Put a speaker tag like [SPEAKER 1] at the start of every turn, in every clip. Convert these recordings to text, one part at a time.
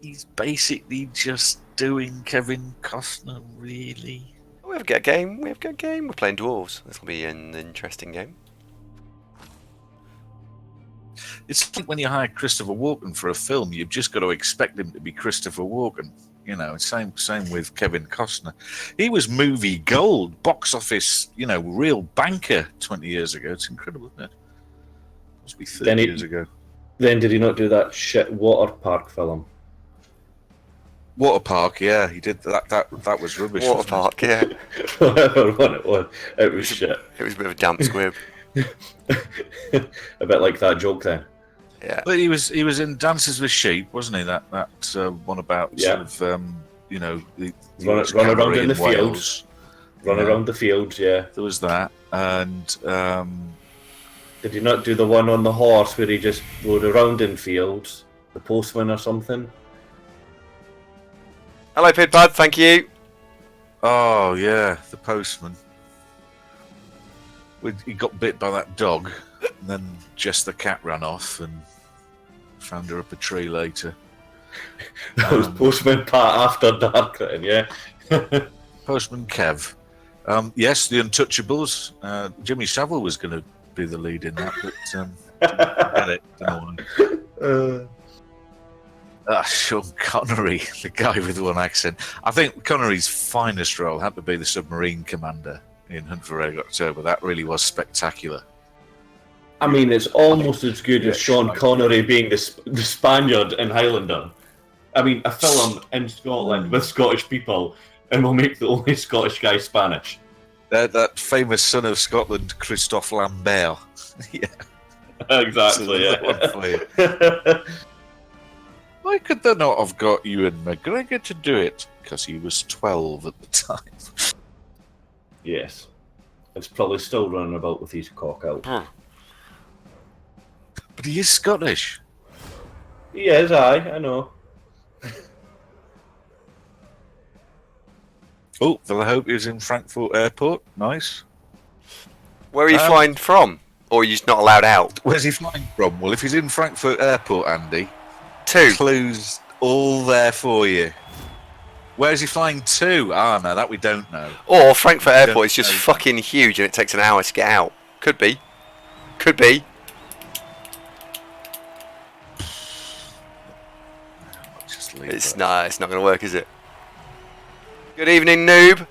[SPEAKER 1] he's basically just doing Kevin Costner, really.
[SPEAKER 2] We have a good game. We're playing Dwarves. This will be an interesting game.
[SPEAKER 1] It's like when you hire Christopher Walken for a film, you've just got to expect him to be Christopher Walken. Same with Kevin Costner. He was movie gold, box office, real banker 20 years ago. It's incredible, isn't it? Must be 30 years ago.
[SPEAKER 3] Then did he not do that shit water park film?
[SPEAKER 2] Water
[SPEAKER 1] Park, yeah, he did that. That was rubbish.
[SPEAKER 2] Water Park, yeah.
[SPEAKER 3] Whatever one it was, it was shit.
[SPEAKER 2] It was a bit of a damp squib.
[SPEAKER 3] A bit like that joke then.
[SPEAKER 2] Yeah.
[SPEAKER 1] But he was in Dances with Sheep, wasn't he? That one about sort of
[SPEAKER 3] run
[SPEAKER 1] around
[SPEAKER 3] in the
[SPEAKER 1] Wales.
[SPEAKER 3] fields. Run around the fields, yeah.
[SPEAKER 1] There was that, and
[SPEAKER 3] did he not do the one on the horse where he just rode around in fields, the postman or something?
[SPEAKER 2] Hello, Pidpad. Thank you.
[SPEAKER 1] Oh yeah, the postman. He got bit by that dog, and then Jess the cat ran off and found her up a tree later.
[SPEAKER 3] That was Postman Pat after dark, then, yeah.
[SPEAKER 1] Postman Kev. Yes, the Untouchables. Jimmy Savile was going to be the lead in that, but get it. Sean Connery, the guy with one accent. I think Connery's finest role had to be the submarine commander in Hunt for Red October. That really was spectacular.
[SPEAKER 3] I mean, it's almost as good as Sean Connery being the Spaniard in Highlander. I mean, a film in Scotland with Scottish people, and we'll make the only Scottish guy Spanish.
[SPEAKER 1] That famous son of Scotland, Christophe Lambert. Yeah,
[SPEAKER 3] exactly. Yeah.
[SPEAKER 1] Why could they not have got Ewan McGregor to do it? Because he was 12 at the time.
[SPEAKER 3] Yes. It's probably still running about with his cock out.
[SPEAKER 1] But he is Scottish.
[SPEAKER 3] He is, I know.
[SPEAKER 1] Oh, well, I hope he was in Frankfurt Airport. Nice.
[SPEAKER 2] Where are you flying from? Or are you just not allowed out?
[SPEAKER 1] Where's he flying from? Well, if he's in Frankfurt Airport, Andy,
[SPEAKER 2] 2
[SPEAKER 1] clues all there for you. Where's he flying to? No, that we don't know.
[SPEAKER 2] Or Frankfurt Airport is just fucking huge and it takes an hour to get out. Could be. It's not going to work, is it? Good evening, noob.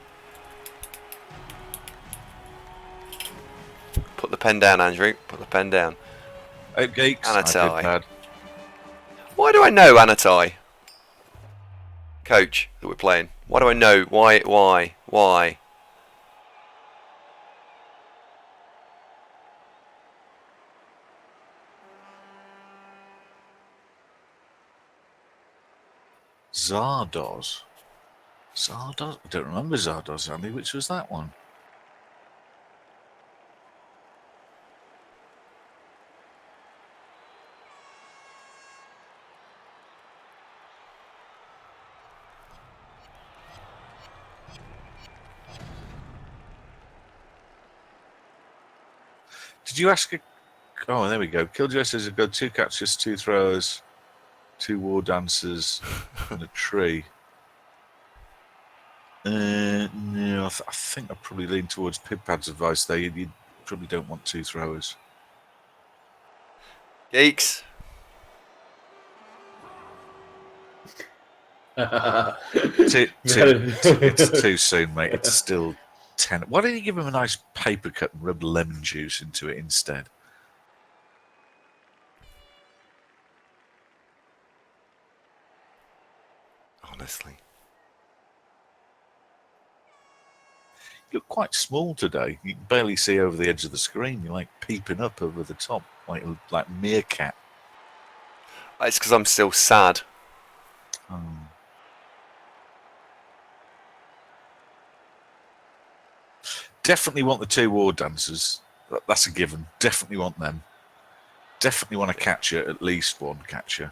[SPEAKER 2] Put the pen down, Andrew. Put the pen down.
[SPEAKER 1] Hey, geeks.
[SPEAKER 2] Anatai. Why do I know Anatai? Coach that we're playing. Why do I know? Why?
[SPEAKER 1] Zardoz. I don't remember Zardoz, Andy. Which was that one? Did you ask? Oh, there we go. Killjoy says you've got 2 catchers, 2 throwers, 2 war dancers, and a tree. No, I think I probably lean towards Pidpad's advice there. You probably don't want 2 throwers.
[SPEAKER 2] Geeks.
[SPEAKER 1] It's too soon, mate. It's still 10. Why don't you give him a nice paper cut and rub lemon juice into it instead?
[SPEAKER 2] Honestly.
[SPEAKER 1] You look quite small today. You can barely see over the edge of the screen. You're like peeping up over the top, like meerkat.
[SPEAKER 2] It's because I'm still sad.
[SPEAKER 1] Definitely want the 2 war dancers. That's a given. Definitely want them. Definitely want a catcher, at least one catcher.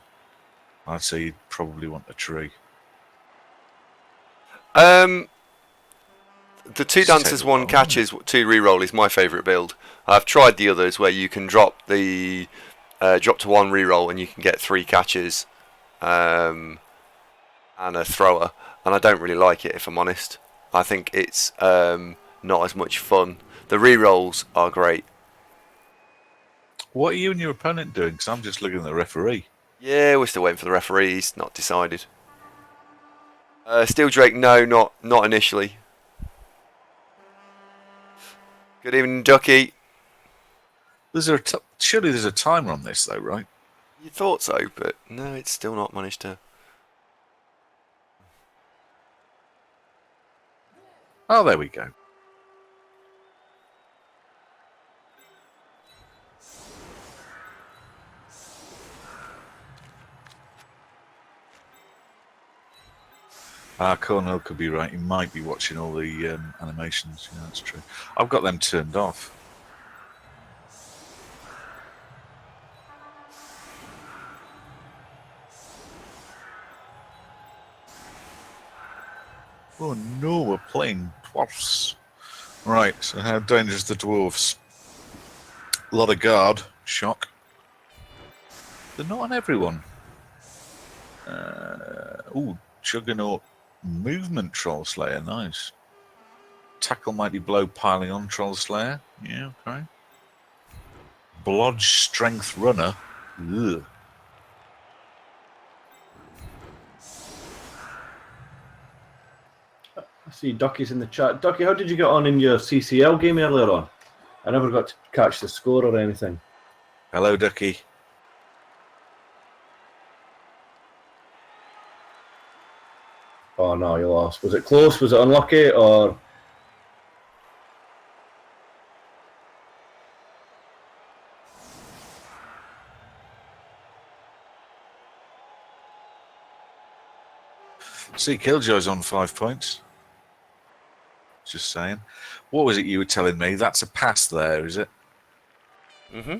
[SPEAKER 1] I'd say you'd probably want a tree.
[SPEAKER 2] The 2 dancers, 1 catches, 2 reroll is my favourite build. I've tried the others where you can drop to 1 reroll and you can get 3 catches. and a thrower, and I don't really like it, if I'm honest. I think it's not as much fun. The rerolls are great.
[SPEAKER 1] What are you and your opponent doing? Because I'm just looking at the referee.
[SPEAKER 2] Yeah, we're still waiting for the referees. Not decided. Steel Drake, no, not initially. Good evening, Ducky.
[SPEAKER 1] Surely there's a timer on this, though, right?
[SPEAKER 2] You thought so, but no, it's still not managed to.
[SPEAKER 1] Oh, there we go. Cornell could be right. He might be watching all the animations. Yeah, that's true. I've got them turned off. Oh no, we're playing Dwarves. Right, so how dangerous the Dwarves? A lot of guard. Shock. They're not on everyone. Juggernaut movement Troll Slayer. Nice. Tackle Mighty Blow piling on Troll Slayer. Yeah, okay. Blodge Strength Runner. Ugh.
[SPEAKER 3] I see Ducky's in the chat. Ducky, how did you get on in your CCL game earlier on? I never got to catch the score or anything.
[SPEAKER 1] Hello, Ducky.
[SPEAKER 3] Oh no, you lost. Was it close? Was it unlucky? Or
[SPEAKER 1] See, Killjoy's on 5 points. Just saying. What was it you were telling me? That's a pass there, is it?
[SPEAKER 2] Mm-hmm.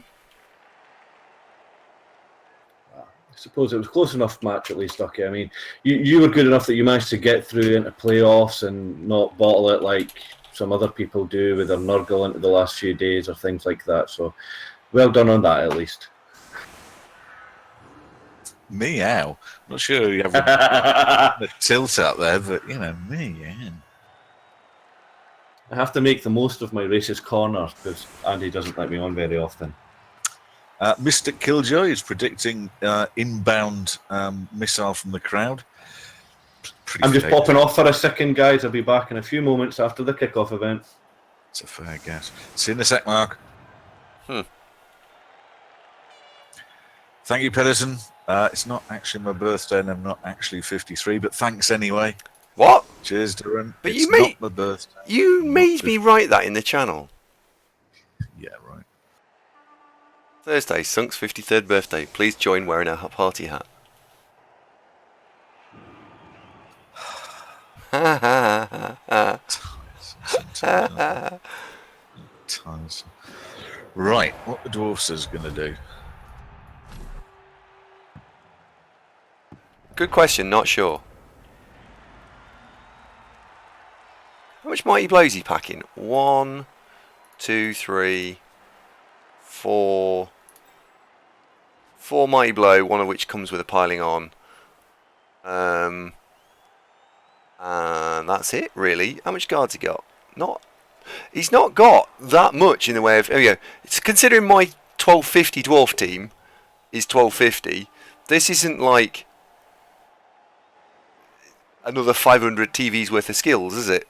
[SPEAKER 3] I suppose it was a close enough match at least, Ducky. I mean, you were good enough that you managed to get through into playoffs and not bottle it like some other people do with their Nurgle into the last few days or things like that. So, well done on that at least.
[SPEAKER 1] Meow. Not sure you have a tilt out there, but you know, meow.
[SPEAKER 3] I have to make the most of my racist corner because Andy doesn't let me on very often.
[SPEAKER 1] Mystic Killjoy is predicting inbound missile from the crowd. Pretty
[SPEAKER 3] I'm just
[SPEAKER 1] fair.
[SPEAKER 3] popping off for a second, guys. I'll be back in a few moments after the kickoff event.
[SPEAKER 1] It's a fair guess. See you in a sec, Mark. Thank you, Pedersen. It's not actually my birthday and I'm not actually 53, but thanks anyway.
[SPEAKER 2] What?
[SPEAKER 1] Cheers, Duran.
[SPEAKER 2] But
[SPEAKER 1] it's
[SPEAKER 2] you
[SPEAKER 1] not my birthday.
[SPEAKER 2] You made me write that in the channel.
[SPEAKER 1] Yeah, right.
[SPEAKER 2] Thursday, Sunk's 53rd birthday. Please join wearing a party hat.
[SPEAKER 1] Tiresome. Right, what the Dwarfs is going to do?
[SPEAKER 2] Good question, not sure. How much Mighty Blows he packing? 1, 2, 3, 4. 4 Mighty Blow, one of which comes with a piling on. And that's it, really. How much guards he got? He's not got that much in the way of. Oh yeah, it's considering my 1250 dwarf team is 1250. This isn't like another 500 TVs worth of skills, is it?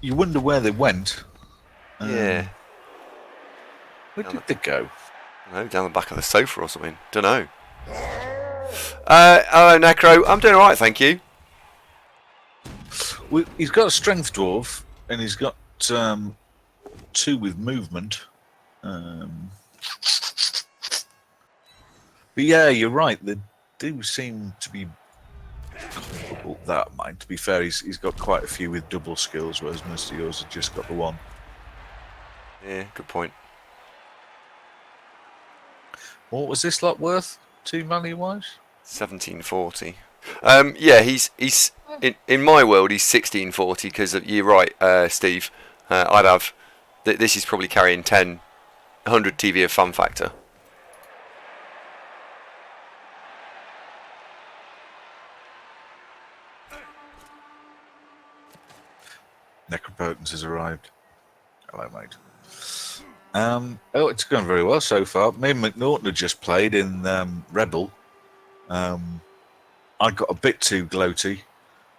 [SPEAKER 1] You wonder where they went.
[SPEAKER 2] Yeah.
[SPEAKER 1] Where did they go?
[SPEAKER 2] No, down the back of the sofa or something. Don't know. Hello, Necro. I'm doing alright, thank you.
[SPEAKER 1] Well, he's got a strength dwarf, and he's got 2 with movement. But yeah, you're right. They do seem to be comparable. That mind. To be fair, he's got quite a few with double skills, whereas most of yours have just got the 1.
[SPEAKER 2] Yeah, good point.
[SPEAKER 1] What was this lot worth? 2 value-wise?
[SPEAKER 2] 1740. Yeah, he's in my world he's 1640 because you're right, Steve. I'd have this is probably carrying 100 TV of fun factor.
[SPEAKER 1] Necropotence has arrived. Hello, mate. It's going very well so far. Me and McNaughton had just played in Rebel. I got a bit too gloaty,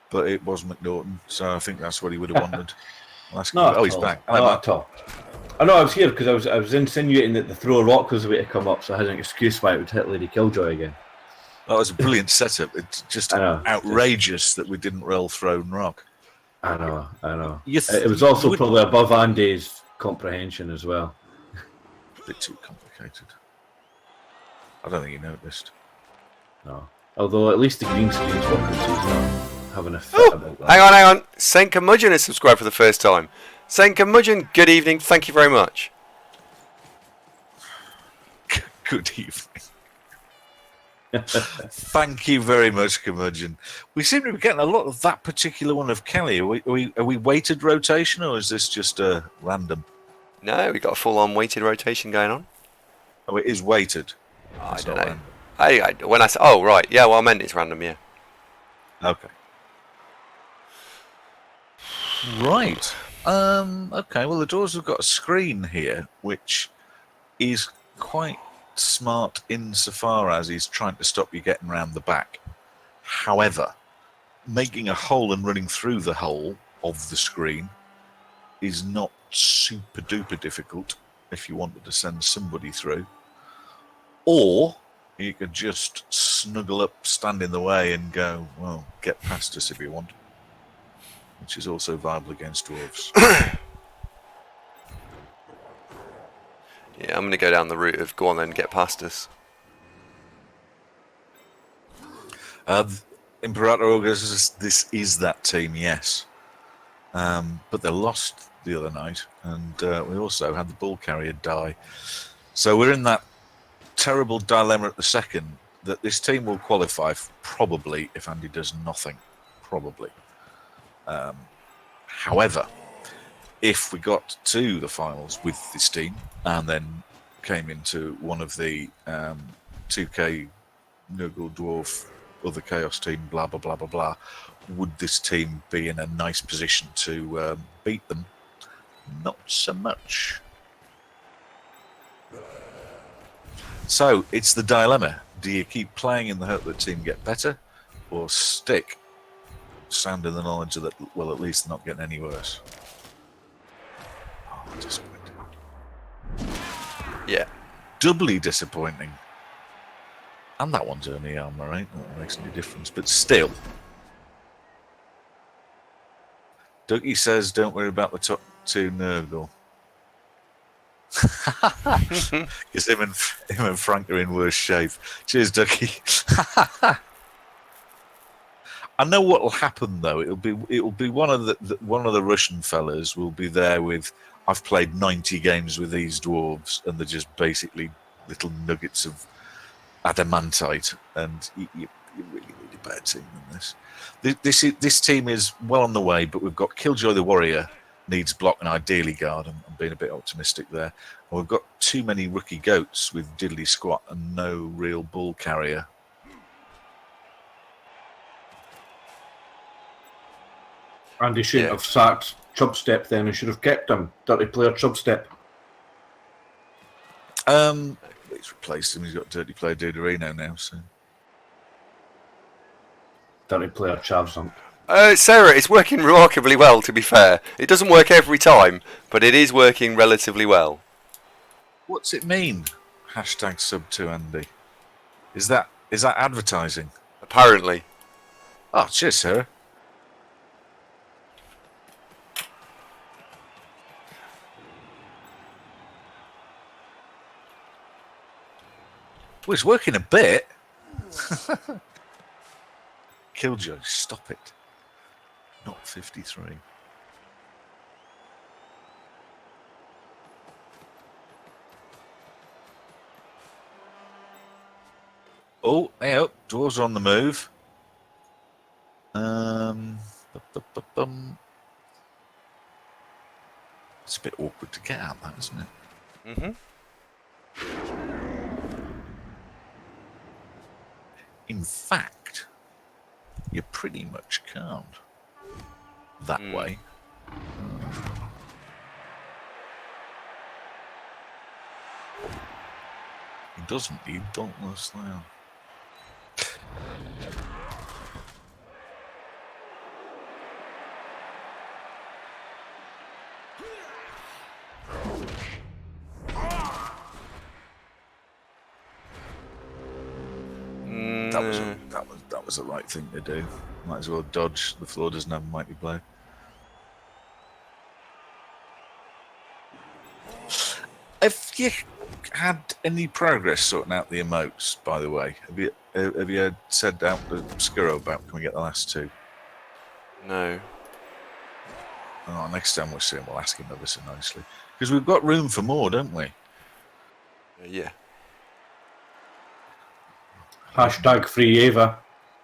[SPEAKER 1] but it was McNaughton, so I think that's what he would have wanted. He's back. Hello,
[SPEAKER 3] Not at all. I know I was here because I was insinuating that the throw a rock was the way to come up, so I had an excuse why it would hit Lady Killjoy again.
[SPEAKER 1] That was a brilliant setup. It's just outrageous that we didn't roll thrown rock.
[SPEAKER 3] I know. It was also probably above Andy's comprehension as well.
[SPEAKER 1] A bit too complicated. I don't think he noticed.
[SPEAKER 3] No. Although at least the green screen's working, so he's not having a fit about that.
[SPEAKER 2] Hang on. Saint Curmudgeon has subscribed for the first time. Saint Curmudgeon, good evening. Thank you very much.
[SPEAKER 1] Good evening. Thank you very much, Curmudgeon. We seem to be getting a lot of that particular one of Kelly. Are we weighted rotation, or is this just random?
[SPEAKER 2] No, we got a full-on weighted rotation going on.
[SPEAKER 1] Oh, it is weighted.
[SPEAKER 2] I don't know. When I say, oh right, yeah. Well, I meant it's random. Yeah.
[SPEAKER 1] Okay. Right. Okay. Well, the Dwarves have got a screen here, which is quite smart insofar as he's trying to stop you getting around the back. However, making a hole and running through the hole of the screen is not super duper difficult if you wanted to send somebody through. Or you could just snuggle up, stand in the way and go, well, get past us if you want. Which is also viable against Dwarves.
[SPEAKER 2] Yeah, I'm going to go down the route of go on then, get past us.
[SPEAKER 1] Imperator Augustus, this is that team, yes. But they lost the other night, and we also had the ball carrier die. So we're in that terrible dilemma at the second that this team will qualify probably if Andy does nothing. Probably. However, if we got to the finals with this team and then came into one of the 2K Nurgle Dwarf other Chaos team, blah, blah, blah, blah, blah, would this team be in a nice position to beat them? Not so much. So it's the dilemma. Do you keep playing in the hope that the team get better, or stick sound in the knowledge that, well, at least not getting any worse? Oh, disappointing.
[SPEAKER 2] Yeah.
[SPEAKER 1] Doubly disappointing. And that one's only armor, right? That makes any difference, but still. Dougie says, don't worry about the top two Nurgle. Because him and Frank are in worse shape. Cheers, Dougie. I know what will happen though. It'll be one of the Russian fellas will be there with. I've played 90 games with these dwarves, and they're just basically little nuggets of adamantite. And you really need a better team than this. This team is well on the way, but we've got Killjoy the Warrior needs block and ideally guard. I'm being a bit optimistic there. And we've got too many rookie goats with diddly squat and no real ball carrier.
[SPEAKER 3] Andy shouldn't have sacked Chubstep then. He should have kept him. Dirty player Chubstep.
[SPEAKER 1] He's replaced him. He's got Dirty Player Duderino now. So.
[SPEAKER 3] Dirty player Chavzunk.
[SPEAKER 2] Sarah, it's working remarkably well, to be fair. It doesn't work every time, but it is working relatively well.
[SPEAKER 1] What's it mean? Hashtag sub to Andy. Is that advertising?
[SPEAKER 2] Apparently.
[SPEAKER 1] Oh, cheers, Sarah. Well, it's working a bit. Killjoy, stop it. Not 53. Oh, hey up. Dwarves are on the move. It's a bit awkward to get at that, isn't it?
[SPEAKER 2] Mm-hmm.
[SPEAKER 1] In fact, you pretty much can't that way. He doesn't need Dauntless now. That was the right thing to do. Might as well dodge. The floor doesn't have a mighty blow. Have you had any progress sorting out the emotes, by the way? Have you said out to Skuro about can we get the last two?
[SPEAKER 2] No.
[SPEAKER 1] Oh, next time we'll see him, we'll ask him ever so nicely. Because we've got room for more, don't we?
[SPEAKER 2] Yeah.
[SPEAKER 3] Hashtag free Ava.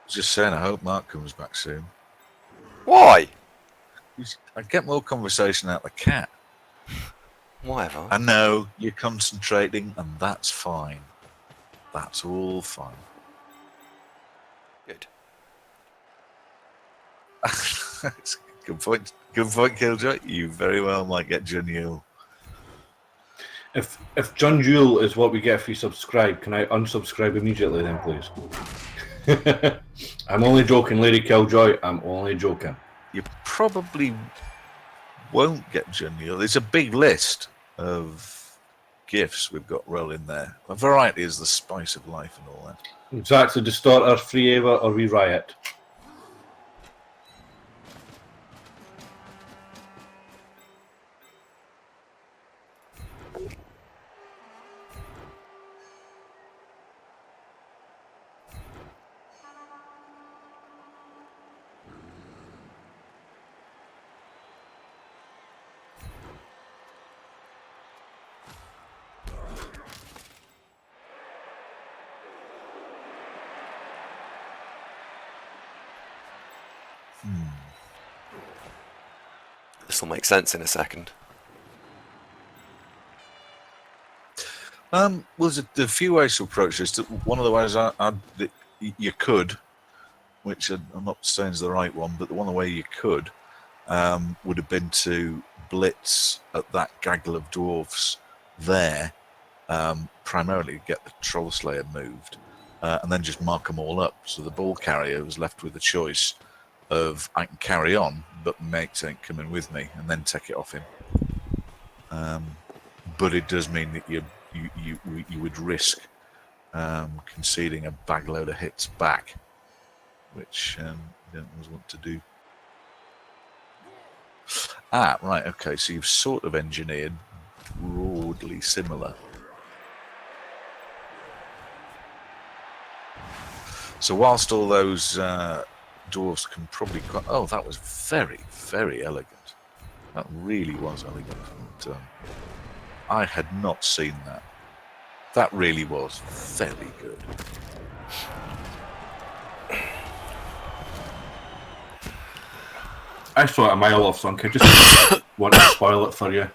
[SPEAKER 1] Just saying, I hope Mark comes back soon.
[SPEAKER 2] Why?
[SPEAKER 1] I get more conversation out of the cat.
[SPEAKER 2] Whatever.
[SPEAKER 1] I know you're concentrating, and that's fine. That's all fine.
[SPEAKER 2] Good.
[SPEAKER 1] Good point. Good point, Killjoy. You very well might get Junule.
[SPEAKER 3] If John Jewel is what we get if we subscribe, can I unsubscribe immediately then, please? I'm only joking, Lady Killjoy. I'm only joking.
[SPEAKER 1] You probably won't get Junule. There's a big list of gifts we've got rolling there. A variety is the spice of life and all that.
[SPEAKER 3] Exactly. Distorter, free Ava, or we riot.
[SPEAKER 2] This will make sense in a second.
[SPEAKER 1] Well, there's a few ways to approach this. One of the ways that you could, which I'm not saying is the right one, but the one way you could would have been to blitz at that gaggle of dwarves there, primarily to get the Troll Slayer moved, and then just mark them all up. So the ball carrier was left with the choice of I can carry on, but mates ain't coming with me, and then take it off him. But it does mean that you would risk conceding a bagload of hits back, which you don't always want to do. Ah, right, okay, so you've sort of engineered broadly similar. So whilst all those dwarves can probably... Oh, that was very, very elegant. That really was elegant. And, I had not seen that. That really was very good.
[SPEAKER 3] I saw it a mile off, so I just want to spoil it for you.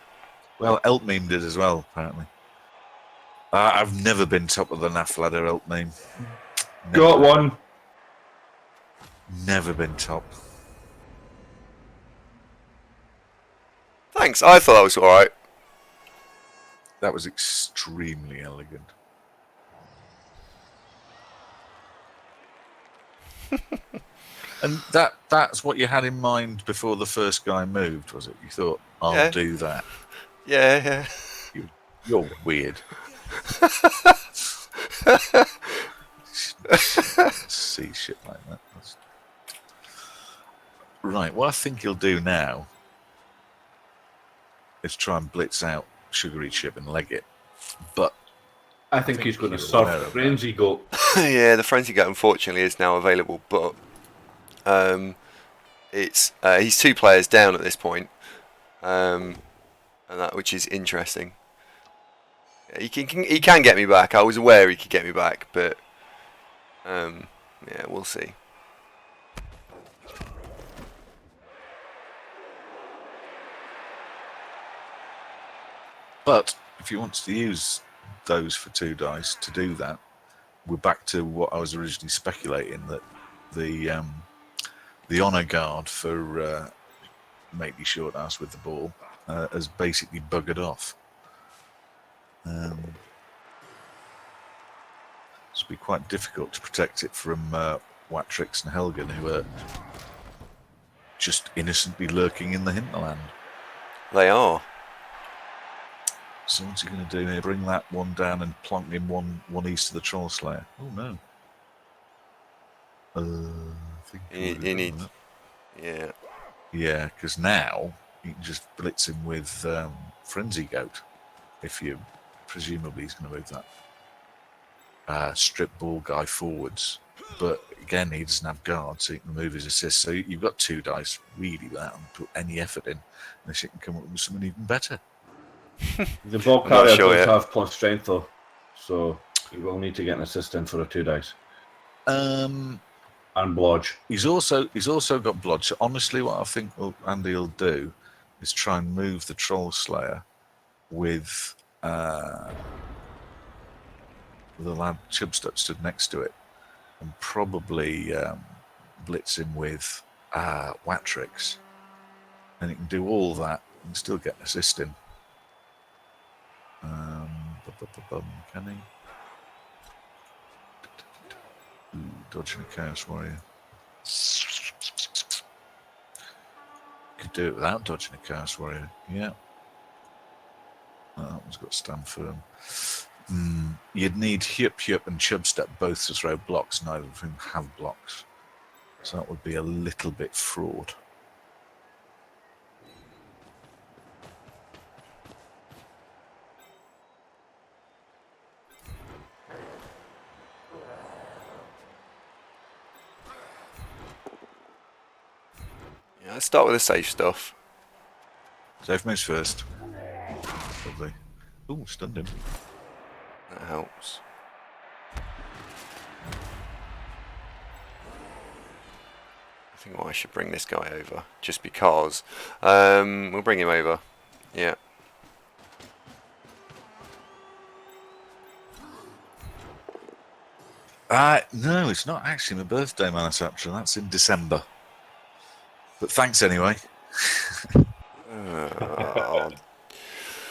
[SPEAKER 1] Well, Eltmeme did as well, apparently. I've never been top of the NAF ladder, Eltmeme.
[SPEAKER 3] Got one.
[SPEAKER 1] Never been top.
[SPEAKER 2] Thanks, I thought that was alright.
[SPEAKER 1] That was extremely elegant. And that's what you had in mind before the first guy moved, was it? You thought, I'll do that.
[SPEAKER 2] Yeah.
[SPEAKER 1] You're weird. See shit like that. Right, what I think he'll do now is try and blitz out Sugary Chip and leg it. But
[SPEAKER 3] I think he's going to surf Frenzy Goat.
[SPEAKER 2] Yeah, the Frenzy Goat unfortunately is now available, but it's he's 2 players down at this point, and that which is interesting. He can get me back. I was aware he could get me back, but yeah, we'll see.
[SPEAKER 1] But if he wants to use those for 2 dice to do that, we're back to what I was originally speculating, that the honor guard for matey short ass with the ball, has basically buggered off. It's be quite difficult to protect it from Watrix and Helgen, who are just innocently lurking in the hinterland.
[SPEAKER 2] They are.
[SPEAKER 1] So what's he going to do here? Bring that one down and plonk him one east of the Troll Slayer. Oh no. I think
[SPEAKER 2] You need. Yeah.
[SPEAKER 1] Yeah, because now you can just blitz him with Frenzy Goat. If you presumably he's going to move that strip ball guy forwards. But again, he doesn't have guard, so he can move his assist. So you've got 2 dice really without put any effort in, unless you can come up with something even better.
[SPEAKER 3] The ball
[SPEAKER 2] Not
[SPEAKER 3] carrier
[SPEAKER 2] sure
[SPEAKER 3] does
[SPEAKER 2] yet.
[SPEAKER 3] have plus strength though, so you will need to get an assist in for a 2 dice. And blodge.
[SPEAKER 1] He's also got blodge. So honestly, what I think Andy will do is try and move the Troll Slayer with the lad Chubstep stood next to it, and probably blitz him with Watrix, and he can do all that and still get an assist in. Can he? Ooh, dodging a Chaos Warrior. Could do it without dodging a Chaos Warrior. Yeah. That one's got to stand firm. You'd need Hyup and Chubstep both to throw blocks, neither of whom have blocks. So that would be a little bit fraught.
[SPEAKER 2] Yeah, let's start with the safe stuff.
[SPEAKER 1] Safe moves first. Lovely. Ooh, stunned him.
[SPEAKER 2] That helps. I think I should bring this guy over, just because. We'll bring him over. Yeah.
[SPEAKER 1] No, it's not actually my birthday, Manasatra. That's in December. But thanks anyway.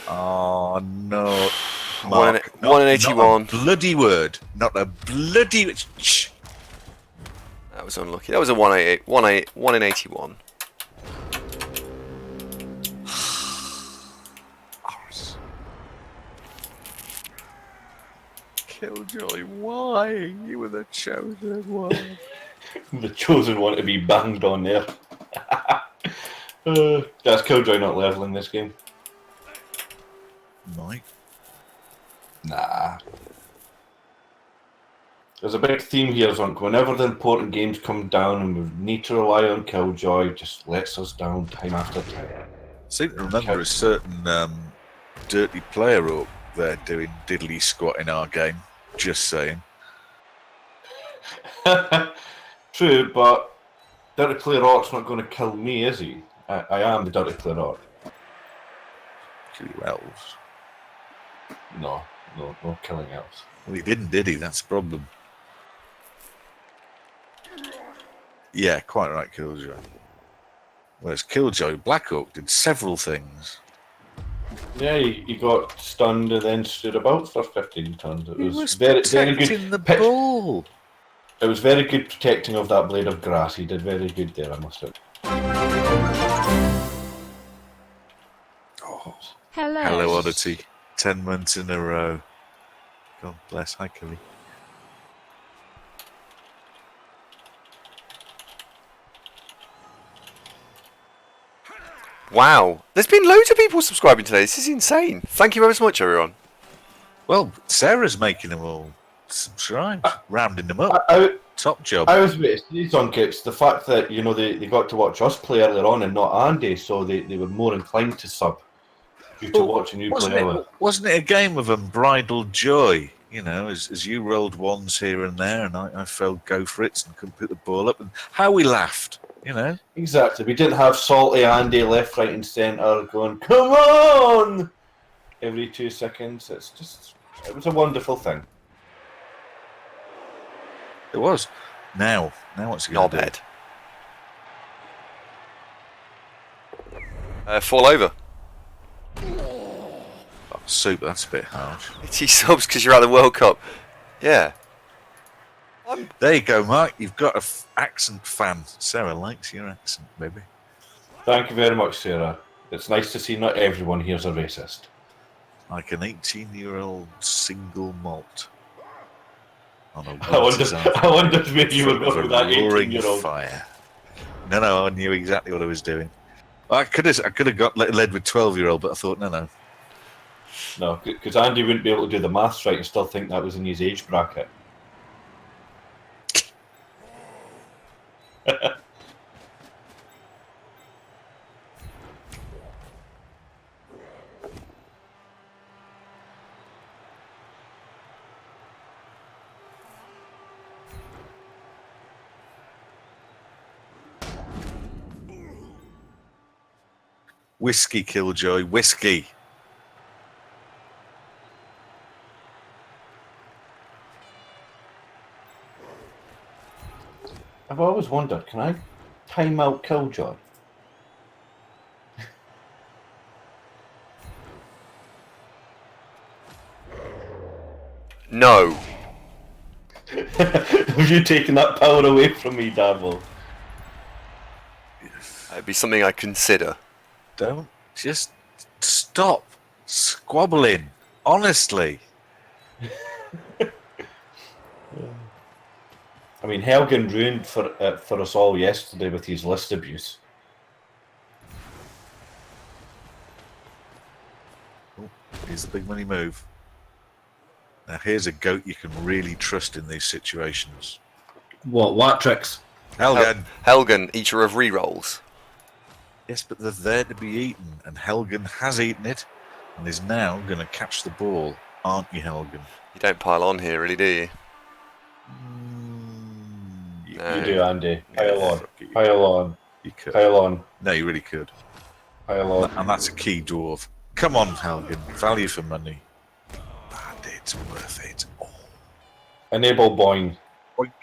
[SPEAKER 1] Oh no. Mark,
[SPEAKER 2] 1 in 81.
[SPEAKER 1] Not a bloody word. Not a bloody.
[SPEAKER 2] That was unlucky. That was a 1 in 81.
[SPEAKER 1] Killjoy, why? You were the chosen one.
[SPEAKER 3] The chosen one to be banged on there. That's Killjoy not leveling this game.
[SPEAKER 1] Mike?
[SPEAKER 3] Nah. There's a big theme here, Zonk. Whenever the important games come down and we need to rely on Killjoy, just lets us down time after time.
[SPEAKER 1] I seem to remember a certain dirty player orc there doing diddly squat in our game. Just saying.
[SPEAKER 3] True, but Dirty Player Orc's not going to kill me, is he? I am the Dirty Player Orc.
[SPEAKER 1] Kill you elves.
[SPEAKER 3] No killing elves.
[SPEAKER 1] Well, he didn't, did he? That's the problem. Yeah, quite right, Killjoy. Whereas Killjoy, Black Orc did several things.
[SPEAKER 3] Yeah, he got stunned and then stood about for 15 turns. It was
[SPEAKER 1] very
[SPEAKER 3] good.
[SPEAKER 1] The ball.
[SPEAKER 3] It was very good protecting of that blade of grass. He did very good there, I must admit.
[SPEAKER 1] Oh.
[SPEAKER 4] Hello.
[SPEAKER 1] Hello, Oddity. 10 months in a row. God bless. Hi, Kelly.
[SPEAKER 2] Wow. There's been loads of people subscribing today. This is insane. Thank you very much, everyone.
[SPEAKER 1] Well, Sarah's making them all subscribe, rounding them up. Top job.
[SPEAKER 3] I was with Zonk. It's the fact that, they got to watch us play earlier on and not Andy, so they were more inclined to sub due to watching you play earlier.
[SPEAKER 1] Wasn't it a game of unbridled joy? As you rolled ones here and there, and I felt go for it and couldn't put the ball up, and how we laughed,
[SPEAKER 3] Exactly. We didn't have salty Andy left, right, and centre going, "Come on!" every 2 seconds. It was a wonderful thing.
[SPEAKER 1] It was. Now what's he going to do?
[SPEAKER 2] Knobhead. Fall over.
[SPEAKER 1] Oh, super, that's a bit harsh.
[SPEAKER 2] He subs because you're at the World Cup. Yeah.
[SPEAKER 1] There you go, Mark. You've got an accent fan. Sarah likes your accent, baby.
[SPEAKER 3] Thank you very much, Sarah. It's nice to see not everyone here's a racist.
[SPEAKER 1] Like an 18-year-old single malt. On a
[SPEAKER 3] I wondered where you were going with that
[SPEAKER 1] roaring
[SPEAKER 3] 18-year-old.
[SPEAKER 1] fire. No, I knew exactly what I was doing. I could have got led with 12-year-old, but I thought, no.
[SPEAKER 3] No, because Andy wouldn't be able to do the maths right and still think that was in his age bracket.
[SPEAKER 1] Whiskey, Killjoy, whiskey.
[SPEAKER 3] I've always wondered, can I time out Killjoy?
[SPEAKER 2] No.
[SPEAKER 3] Have you taken that power away from me, Darvel?
[SPEAKER 2] It'd be something I consider.
[SPEAKER 1] Don't just stop squabbling. Honestly.
[SPEAKER 3] I mean, Helgen ruined for us all yesterday with his list abuse.
[SPEAKER 1] Oh, here's the big money move. Now here's a goat you can really trust in these situations.
[SPEAKER 3] What tricks?
[SPEAKER 1] Helgen.
[SPEAKER 2] Helgen, eater of rerolls.
[SPEAKER 1] Yes, but they're there to be eaten, and Helgen has eaten it, and is now going to catch the ball, aren't you, Helgen?
[SPEAKER 2] You don't pile on here, really, do you? No.
[SPEAKER 3] You do, Andy. Pile on.
[SPEAKER 1] Fuck it,
[SPEAKER 3] Pile on.
[SPEAKER 1] You could.
[SPEAKER 3] Pile on.
[SPEAKER 1] No, you really could.
[SPEAKER 3] Pile on.
[SPEAKER 1] And that's a key dwarf. Come on, Helgen. Value for money. Bandits worth it. Oh.
[SPEAKER 3] Enable boing.
[SPEAKER 1] Boink.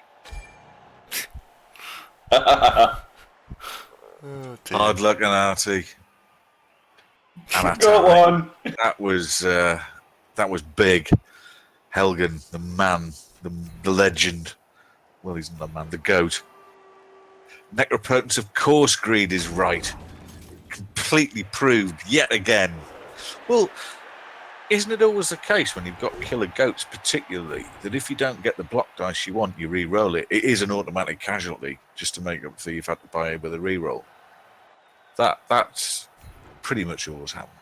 [SPEAKER 2] Oh, dear.
[SPEAKER 1] Hard luck, Anati.
[SPEAKER 3] Go on.
[SPEAKER 1] That was big. Helgen, the man, the legend. Well, he's not the man, the goat. Necropotence, of course, greed is right. Completely proved yet again. Well, isn't it always the case when you've got killer goats, particularly, that if you don't get the block dice you want, you re-roll it? It is an automatic casualty, just to make up for you've had to buy it with a re-roll. That's pretty much always happens.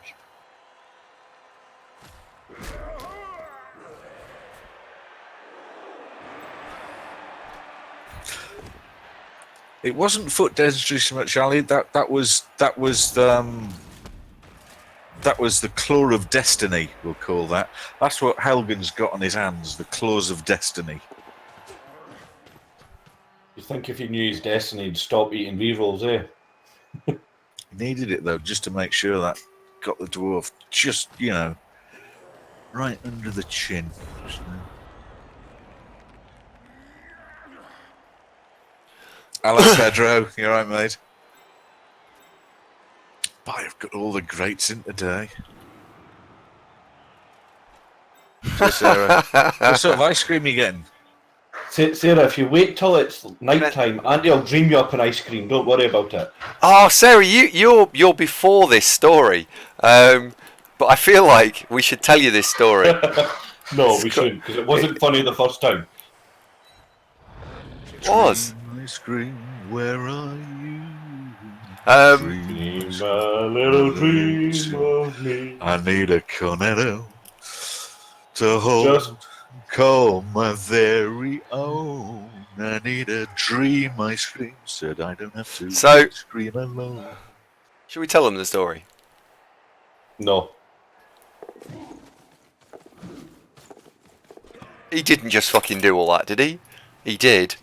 [SPEAKER 1] It wasn't foot dentistry so much, Ali. That was the claw of destiny, we'll call that. That's what Helgen's got on his hands, the claws of destiny.
[SPEAKER 3] You think if he knew his destiny, he'd stop eating rerolls, eh?
[SPEAKER 1] He needed it, though, just to make sure that got the dwarf just, right under the chin. Hello, Pedro. You all right, mate? But I've got all the greats in today. So, Sarah, what sort of ice cream are you getting?
[SPEAKER 3] Sarah, if you wait till it's night time, Andy will dream you up an ice cream. Don't worry about it.
[SPEAKER 2] Oh, Sarah, you're before this story. But I feel like we should tell you this story.
[SPEAKER 3] No, we shouldn't, because it wasn't funny the first time.
[SPEAKER 2] It was.
[SPEAKER 1] Ice cream, where are you?
[SPEAKER 3] Dream a little dream of me.
[SPEAKER 1] I need a cornetto to hold, call my very own. I need a dream ice cream, said I don't have to scream alone.
[SPEAKER 2] Should we tell them the story?
[SPEAKER 3] No.
[SPEAKER 2] He didn't just fucking do all that, did he? He did.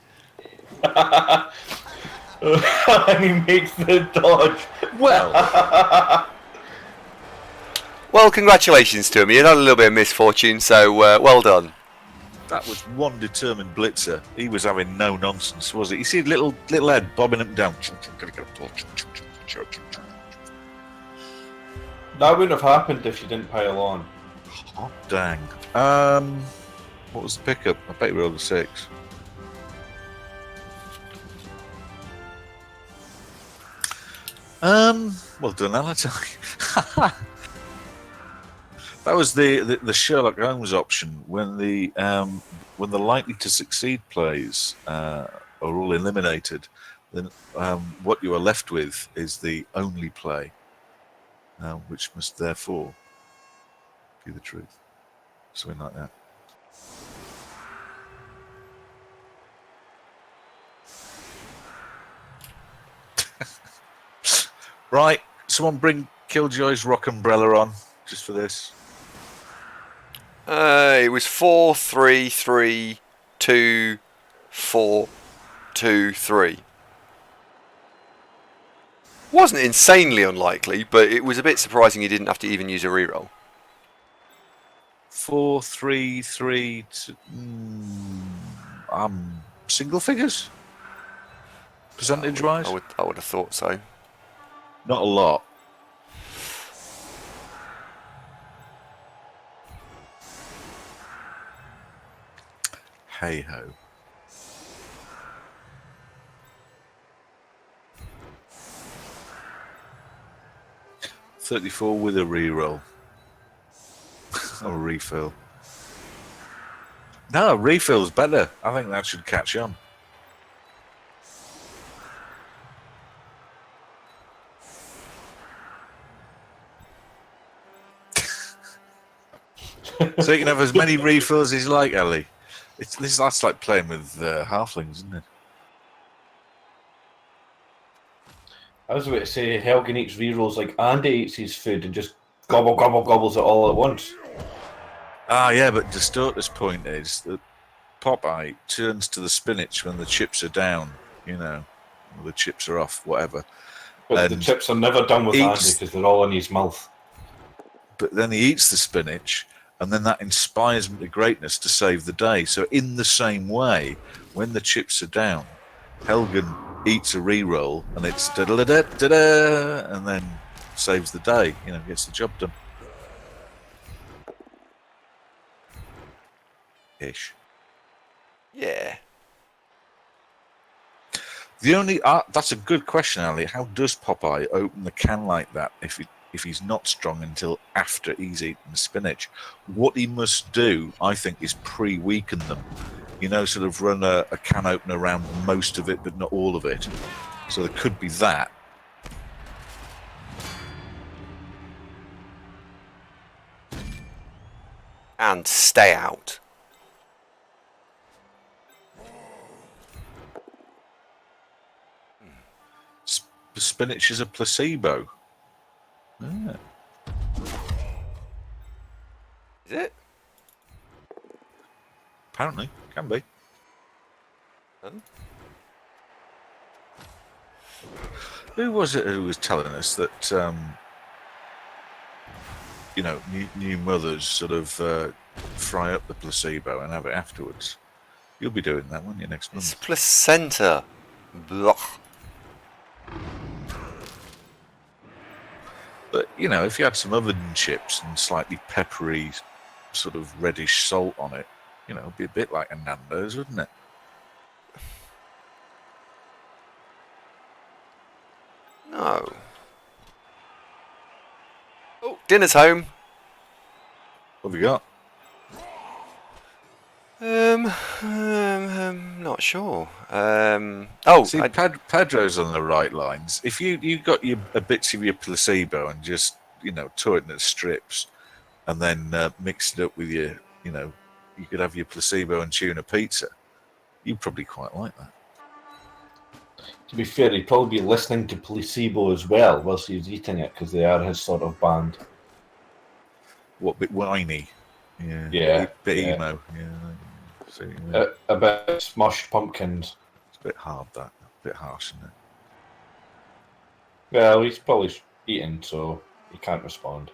[SPEAKER 3] And he makes the dodge.
[SPEAKER 2] Well, congratulations to him. You had a little bit of misfortune, so well done.
[SPEAKER 1] That was one determined blitzer. He was having no nonsense, was it? You see little head bobbing up and down.
[SPEAKER 3] That wouldn't have happened if you didn't pile on.
[SPEAKER 1] Hot dang. What was the pickup? I bet you rolled a 6. Well done, Alan. That was the Sherlock Holmes option when the likely to succeed plays are all eliminated. Then what you are left with is the only play, which must therefore be the truth. Something like that. Right, someone bring Killjoy's Rock Umbrella on just for this.
[SPEAKER 2] It was 4, 3, 3, 2, 4, 2, 3. Wasn't insanely unlikely, but it was a bit surprising he didn't have to even use a reroll.
[SPEAKER 1] 4, 3, 3. Single figures. Percentage-wise,
[SPEAKER 2] I would have thought so.
[SPEAKER 1] not a lot. Hey ho. $34 with a reroll. Or a refill. No, refill's better. I think that should catch on. So you can have as many refills as you like, Ellie. That's like playing with halflings, isn't it?
[SPEAKER 3] I was about to say, Helgen eats rerolls like Andy eats his food and just gobbles it all at once.
[SPEAKER 1] Ah, yeah, but Distorter's point is that Popeye turns to the spinach when the chips are down, or the chips are off, whatever.
[SPEAKER 3] But the chips are never done with Andy because they're all in his mouth.
[SPEAKER 1] But then he eats the spinach, and then that inspires him to greatness to save the day. So in the same way, when the chips are down, Helgen eats a reroll, and it's da-da-da-da-da, and then saves the day, gets the job done. Ish.
[SPEAKER 2] Yeah.
[SPEAKER 1] That's a good question, Ali. How does Popeye open the can like that if he's not strong until after he's eaten the spinach? What he must do, I think, is pre-weaken them. Sort of run a can opener around most of it, but not all of it. So there could be that.
[SPEAKER 2] And stay out.
[SPEAKER 1] Spinach is a placebo. Yeah.
[SPEAKER 2] Is it?
[SPEAKER 1] Apparently, can be.
[SPEAKER 2] Huh?
[SPEAKER 1] Who was it who was telling us that, new mothers sort of fry up the placebo and have it afterwards? You'll be doing that, won't you, next month?
[SPEAKER 2] It's placenta. Blah.
[SPEAKER 1] But, if you had some oven chips and slightly peppery, sort of reddish salt on it, it'd be a bit like a Nando's, wouldn't it?
[SPEAKER 2] No. Oh, dinner's home.
[SPEAKER 1] What have you got?
[SPEAKER 2] Not sure.
[SPEAKER 1] See, Pedro's on the right lines. If you got a bits of your placebo and just tore it into strips, and then mixed it up with your, you could have your placebo and tuna pizza. You'd probably quite like that.
[SPEAKER 3] To be fair, he'd probably be listening to Placebo as well whilst he was eating it because they are his sort of band.
[SPEAKER 1] What, bit whiny?
[SPEAKER 3] Yeah.
[SPEAKER 1] Bit
[SPEAKER 3] yeah.
[SPEAKER 1] emo. Yeah. See, yeah.
[SPEAKER 3] A bit smushed pumpkins.
[SPEAKER 1] It's a bit hard, that. A bit harsh, isn't it?
[SPEAKER 3] Well, he's probably eating, so he can't respond.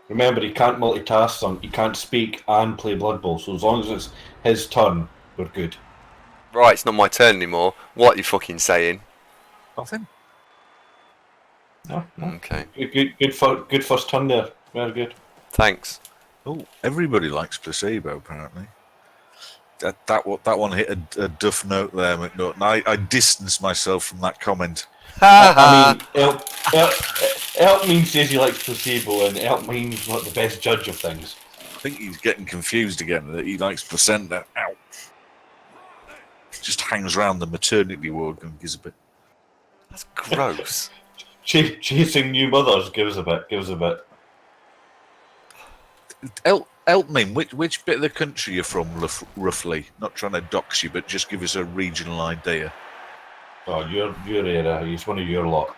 [SPEAKER 3] Remember, he can't multitask them. He can't speak and play Blood Bowl, so as long as it's his turn, we're good.
[SPEAKER 2] Right, it's not my turn anymore. What are you fucking saying?
[SPEAKER 1] Nothing.
[SPEAKER 3] No.
[SPEAKER 2] Okay.
[SPEAKER 3] Good first turn there. Very good.
[SPEAKER 2] Thanks.
[SPEAKER 1] Oh, everybody likes placebo, apparently. That one hit a duff note there, McNaughton. I distanced myself from that comment.
[SPEAKER 3] I mean, Elkmean says he likes placebo, and Elkmean's not the best judge of things.
[SPEAKER 1] I think he's getting confused again, that he likes placenta. Ow. Just hangs around the maternity ward and gives a bit.
[SPEAKER 2] That's gross.
[SPEAKER 3] Chasing new mothers gives a bit.
[SPEAKER 1] Elkmean, which bit of the country you're from, roughly? Not trying to dox you, but just give us a regional idea.
[SPEAKER 3] Oh, your area. He's one of your lot.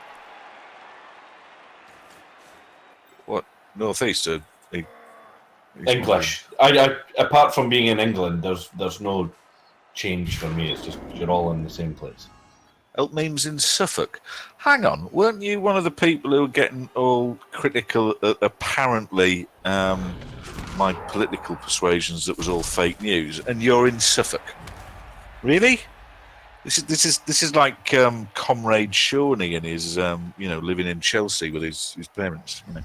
[SPEAKER 1] What, northeast?
[SPEAKER 3] English. I apart from being in England, there's no change for me. It's just you're all in the same place.
[SPEAKER 1] Elkmean's in Suffolk. Hang on, weren't you one of the people who were getting all critical? Apparently, my political persuasions that was all fake news, and you're in Suffolk. Really? This is like Comrade Shawnee and his living in Chelsea with his parents. You know.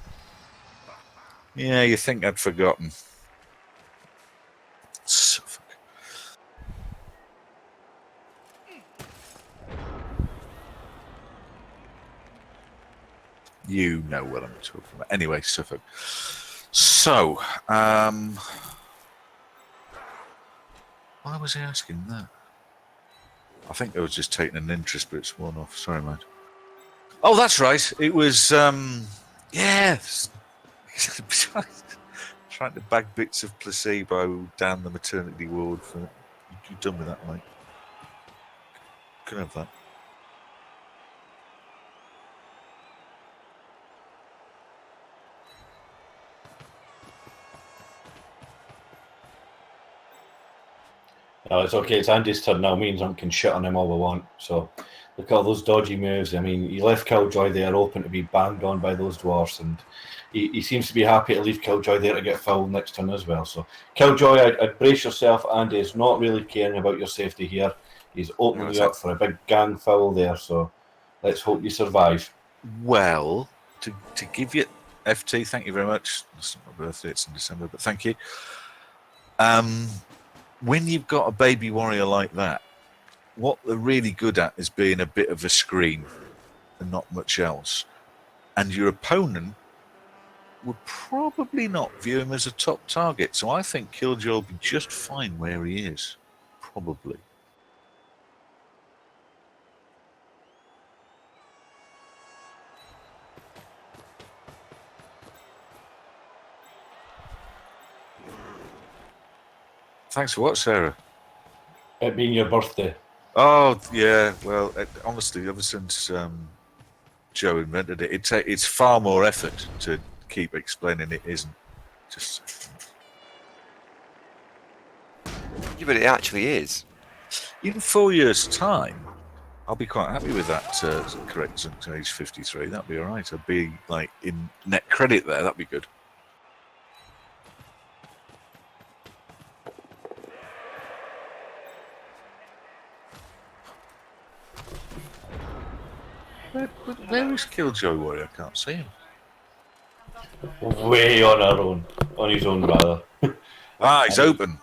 [SPEAKER 1] Yeah, you think I'd forgotten. Suffolk. You know what I'm talking about. Anyway, Suffolk. So, why was he asking that? I think I was just taking an interest, but it's worn off. Sorry, mate. Oh, that's right. It was, yes. Trying to bag bits of placebo down the maternity ward. You're done with that, mate. Can have that.
[SPEAKER 3] No, it's okay. It's Andy's turn now. Me and Zunk can shit on him all we want. So look at all those dodgy moves. I mean, he left Killjoy there open to be banged on by those dwarfs, and he seems to be happy to leave Killjoy there to get fouled next turn as well. So Killjoy, I'd brace yourself. Andy is not really caring about your safety here. He's opening you up for a big gang foul there. So let's hope you survive.
[SPEAKER 1] Well, to give you FT, thank you very much. It's not my birthday; it's in December, but thank you. When you've got a baby warrior like that, what they're really good at is being a bit of a screen and not much else. And your opponent would probably not view him as a top target. So I think Killjoy will be just fine where he is. Probably. Thanks for what, Sarah?
[SPEAKER 3] It being your birthday.
[SPEAKER 1] Oh, yeah. Well, honestly, ever since Joe invented it, it's far more effort to keep explaining it isn't. Just
[SPEAKER 2] Yeah, but it actually is.
[SPEAKER 1] in 4 years' time, I'll be quite happy with that correct to age 53. That'd be all right. I'd be like in net credit there. That'd be good. Where is Killjoy Warrior? I can't see him.
[SPEAKER 3] Way on his own rather.
[SPEAKER 1] He's open.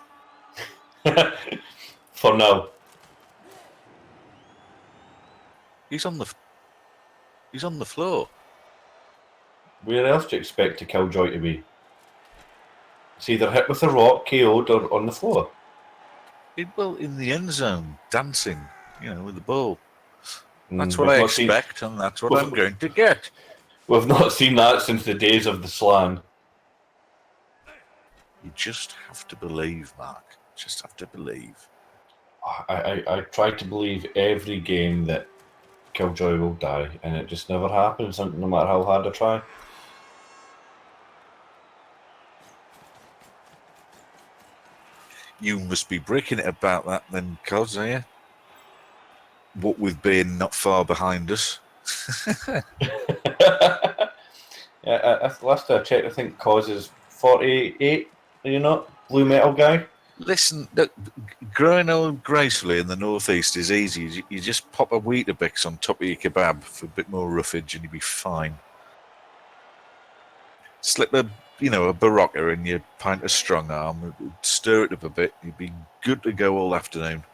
[SPEAKER 3] For now.
[SPEAKER 1] He's on the floor.
[SPEAKER 3] Where else do you expect a Killjoy to be? It's either hit with a rock, KO'd, or on the floor.
[SPEAKER 1] Well, in the end zone, dancing, with the ball. That's what I expect, and that's what I'm going to get.
[SPEAKER 3] We've not seen that since the days of the slam.
[SPEAKER 1] You just have to believe, Mark. Just have to believe.
[SPEAKER 3] I try to believe every game that Killjoy will die, and it just never happens, no matter how hard I try.
[SPEAKER 1] You must be breaking it about that then, Cos, are you? What with being not far behind us.
[SPEAKER 3] Last I checked, I think Cos is 48, are you not? Blue metal guy?
[SPEAKER 1] Listen, look, growing old gracefully in the northeast is easy. You just pop a Weetabix on top of your kebab for a bit more roughage, and you'll be fine. Slip a Barocca in your pint of strong arm, stir it up a bit. You'd be good to go all afternoon.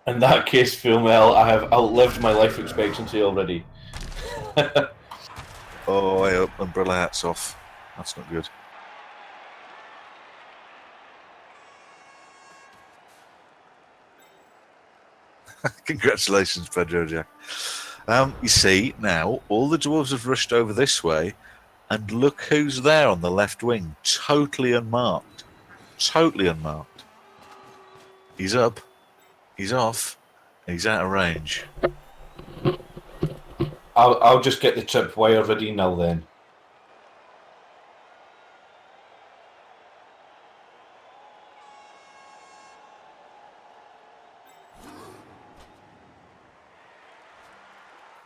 [SPEAKER 3] In that case, Phil Mel, I have outlived my life expectancy already.
[SPEAKER 1] Oh, I hope umbrella hat's off. That's not good. Congratulations, Pedro Jack. You see, now all the dwarves have rushed over this way, and look who's there on the left wing. Totally unmarked. Totally unmarked. He's up. He's off. He's out of range.
[SPEAKER 3] I'll just get the trip wire ready now then.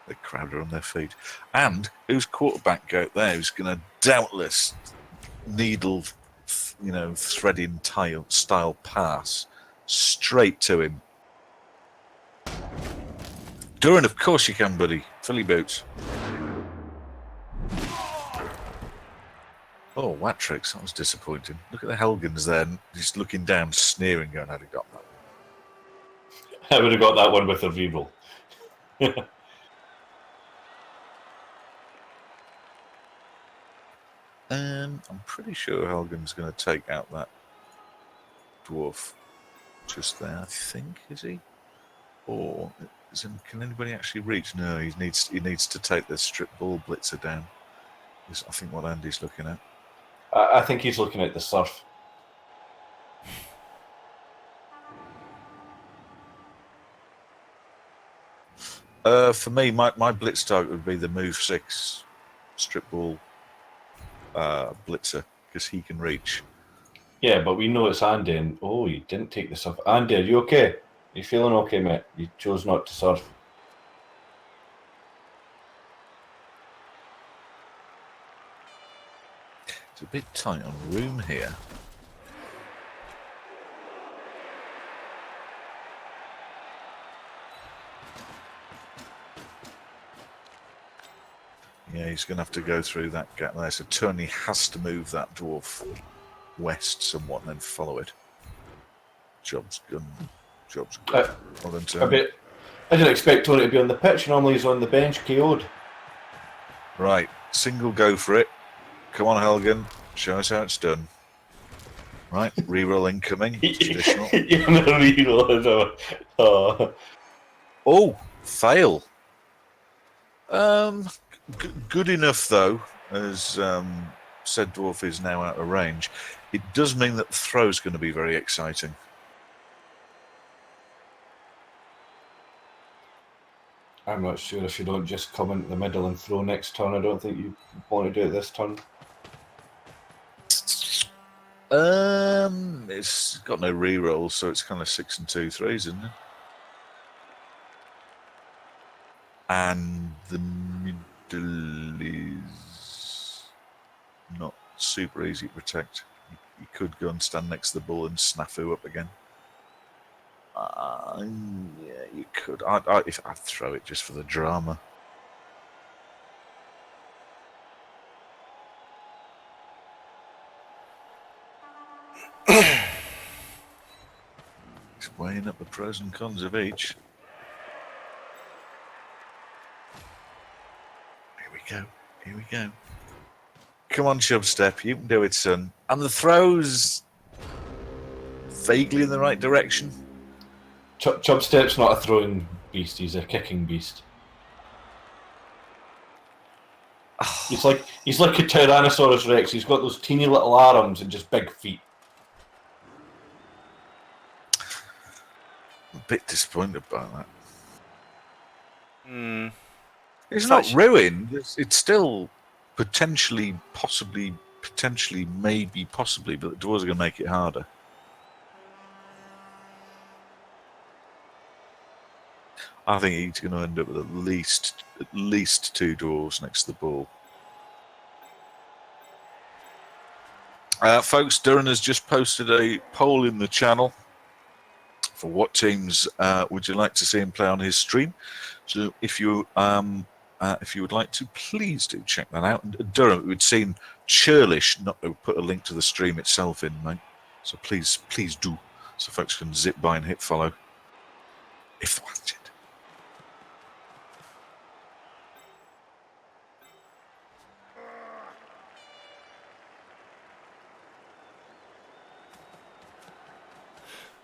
[SPEAKER 1] The crowd are on their feet. And who's quarterback out there who's going to doubtless needle, threading style pass straight to him. Duran, of course you can, buddy. Philly boots. Oh, Watrix, that was disappointing. Look at the Helgans there, just looking down, sneering, going, "How'd he got that?"
[SPEAKER 3] I would have got that one with a reroll.
[SPEAKER 1] I'm pretty sure Helgen's going to take out that dwarf just there, I think, is he? Or can anybody actually reach? No, he needs to take the strip ball blitzer down. Is I think what Andy's looking at.
[SPEAKER 3] I think he's looking at the surf.
[SPEAKER 1] For me, my blitz target would be the move 6 strip ball blitzer, because he can reach.
[SPEAKER 3] Yeah, but we know it's Andy, and he didn't take the surf. Andy, are you okay? You feeling okay, mate? You chose not to surf.
[SPEAKER 1] It's a bit tight on room here. Yeah, he's going to have to go through that gap there. So Tony has to move that dwarf west somewhat and then follow it. Job's good. Job's good. Well done, Tony.
[SPEAKER 3] I didn't expect Tony to be on the pitch. Normally he's on the bench, KO'd.
[SPEAKER 1] Right, single go for it. Come on, Helgen. Show us how it's done. Right, reroll incoming. Traditional.
[SPEAKER 3] You're going to reroll it.
[SPEAKER 1] Oh, fail. Good enough, though, as said dwarf is now out of range. It does mean that the throw is going to be very exciting.
[SPEAKER 3] I'm not sure if you don't just come into the middle and throw next turn. I don't think you want to do it this turn.
[SPEAKER 1] It's got no re-rolls, so it's kind of 6 and 2 threes, isn't it? And the middle is not super easy to protect. You could go and stand next to the bull and snafu up again. Yeah, you could. I'd throw it just for the drama. It's weighing up the pros and cons of each. Here we go. Come on, Chubstep, you can do it, son. And the throw's vaguely in the right direction.
[SPEAKER 3] Chubstep's not a throwing beast, he's a kicking beast.
[SPEAKER 1] Oh.
[SPEAKER 3] He's like a Tyrannosaurus Rex. He's got those teeny little arms and just big feet.
[SPEAKER 1] I'm a bit disappointed by that. It's
[SPEAKER 2] It's
[SPEAKER 1] not
[SPEAKER 2] actually
[SPEAKER 1] ruined. It's still potentially, maybe, possibly, but the doors are going to make it harder. I think he's going to end up with at least 2 dwarves next to the ball. Folks, Duran has just posted a poll in the channel for what teams would you like to see him play on his stream. So if you would like to, please do check that out. And Durham, it would seem churlish not to put a link to the stream itself in, mate. So please do, so folks can zip by and hit follow if they want it.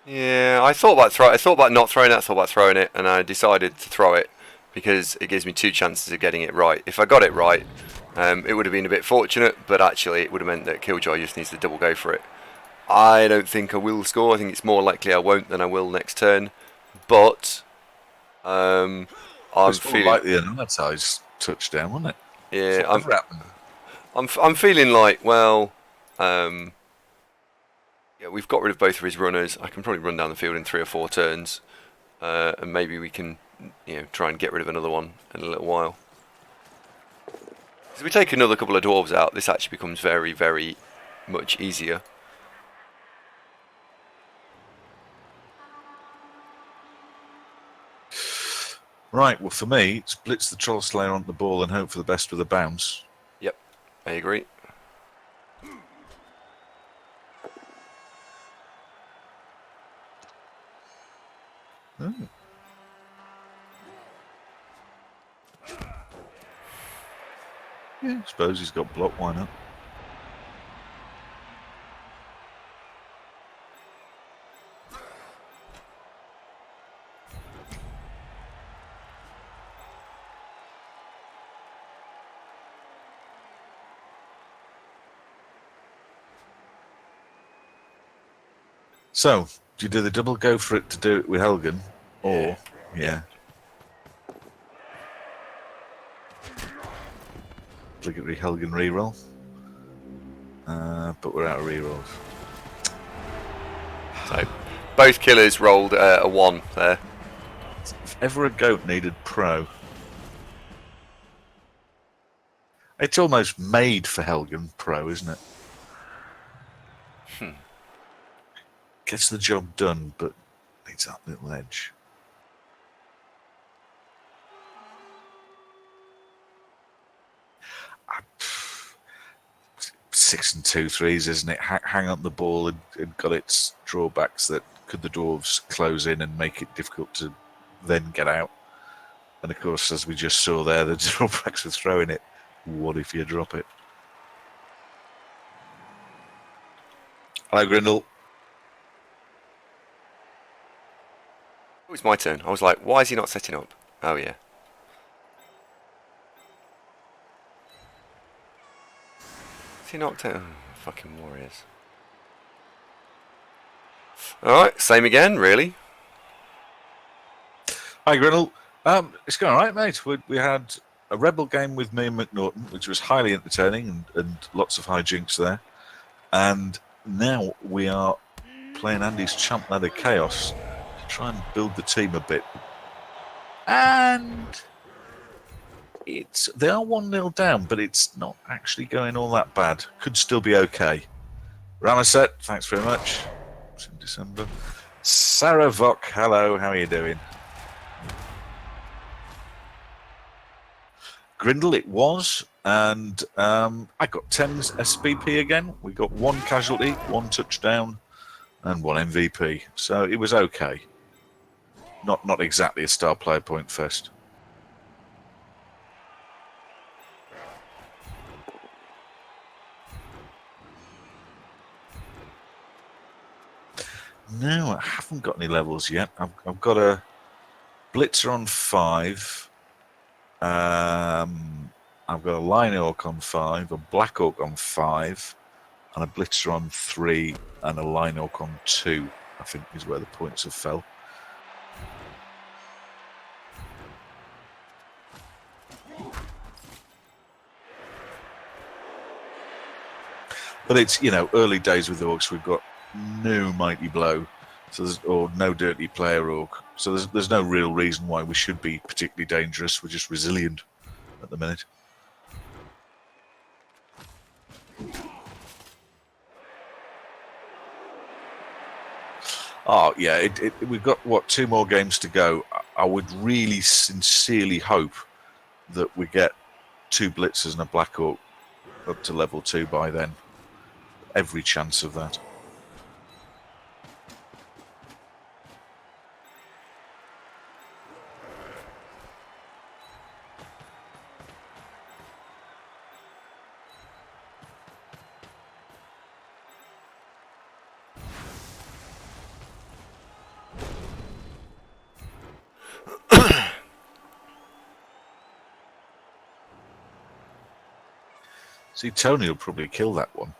[SPEAKER 2] Yeah, I thought about not throwing it. I thought about throwing it, and I decided to throw it because it gives me 2 chances of getting it right. If I got it right, it would have been a bit fortunate, but actually it would have meant that Killjoy just needs to double go for it. I don't think I will score. I think it's more likely I won't than I will next turn. But I'm feeling
[SPEAKER 1] like the anonymized touchdown, wasn't it?
[SPEAKER 2] Yeah, I'm feeling like, well, yeah, we've got rid of both of his runners. I can probably run down the field in 3 or 4 turns, and maybe we can, try and get rid of another one in a little while. If we take another couple of dwarves out, this actually becomes very, very much easier.
[SPEAKER 1] Right, well for me, it's blitz the Troll Slayer on the ball and hope for the best with a bounce.
[SPEAKER 2] Yep, I agree.
[SPEAKER 1] Oh. Yeah, I suppose he's got block, why not? So, do you do the double go for it to do it with Helgen? Or, yeah. Obligatory Helgen reroll. But we're out of rerolls.
[SPEAKER 2] So, both killers rolled a 1 there.
[SPEAKER 1] If ever a goat needed pro, it's almost made for Helgen pro, isn't it? Gets the job done, but needs that little edge. Six and 2 threes, isn't it? Hang up the ball and got its drawbacks that could the Dwarves close in and make it difficult to then get out. And of course, as we just saw there, the drawbacks of throwing it. What if you drop it? Hello, Grindle.
[SPEAKER 2] It was my turn. I was like, why is he not setting up? Oh, yeah. Is he knocked out? Oh, fucking Warriors. Alright, same again, really.
[SPEAKER 1] Hi, Grindle. It's going all right, mate. We had a Rebel game with me and McNaughton, which was highly entertaining and lots of hijinks there. And now we are playing Andy's Champ Ladder Chaos to try and build the team a bit. And they are 1-0 down, but it's not actually going all that bad. Could still be okay. Ramaset, thanks very much. It's in December. Sarah Vok, hello, how are you doing? Grindle, it was, and I got 10 SPP again. We got 1 casualty, 1 touchdown, and 1 MVP. So it was okay. Not exactly a star player point fest. No, I haven't got any levels yet. I've got a Blitzer on 5. I've got a Line Orc on 5, a Black Orc on 5, and a Blitzer on 3, and a Line Orc on 2, I think is where the points have fell. But it's, early days with Orcs. We've got no Mighty Blow. So or no dirty player org. So there's no real reason why we should be particularly dangerous. We're just resilient at the minute. Oh yeah, we've got what 2 more games to go. I would really sincerely hope that we get 2 blitzers and a Black Hawk up to level 2 by then. Every chance of that. See, Tony will probably kill that one,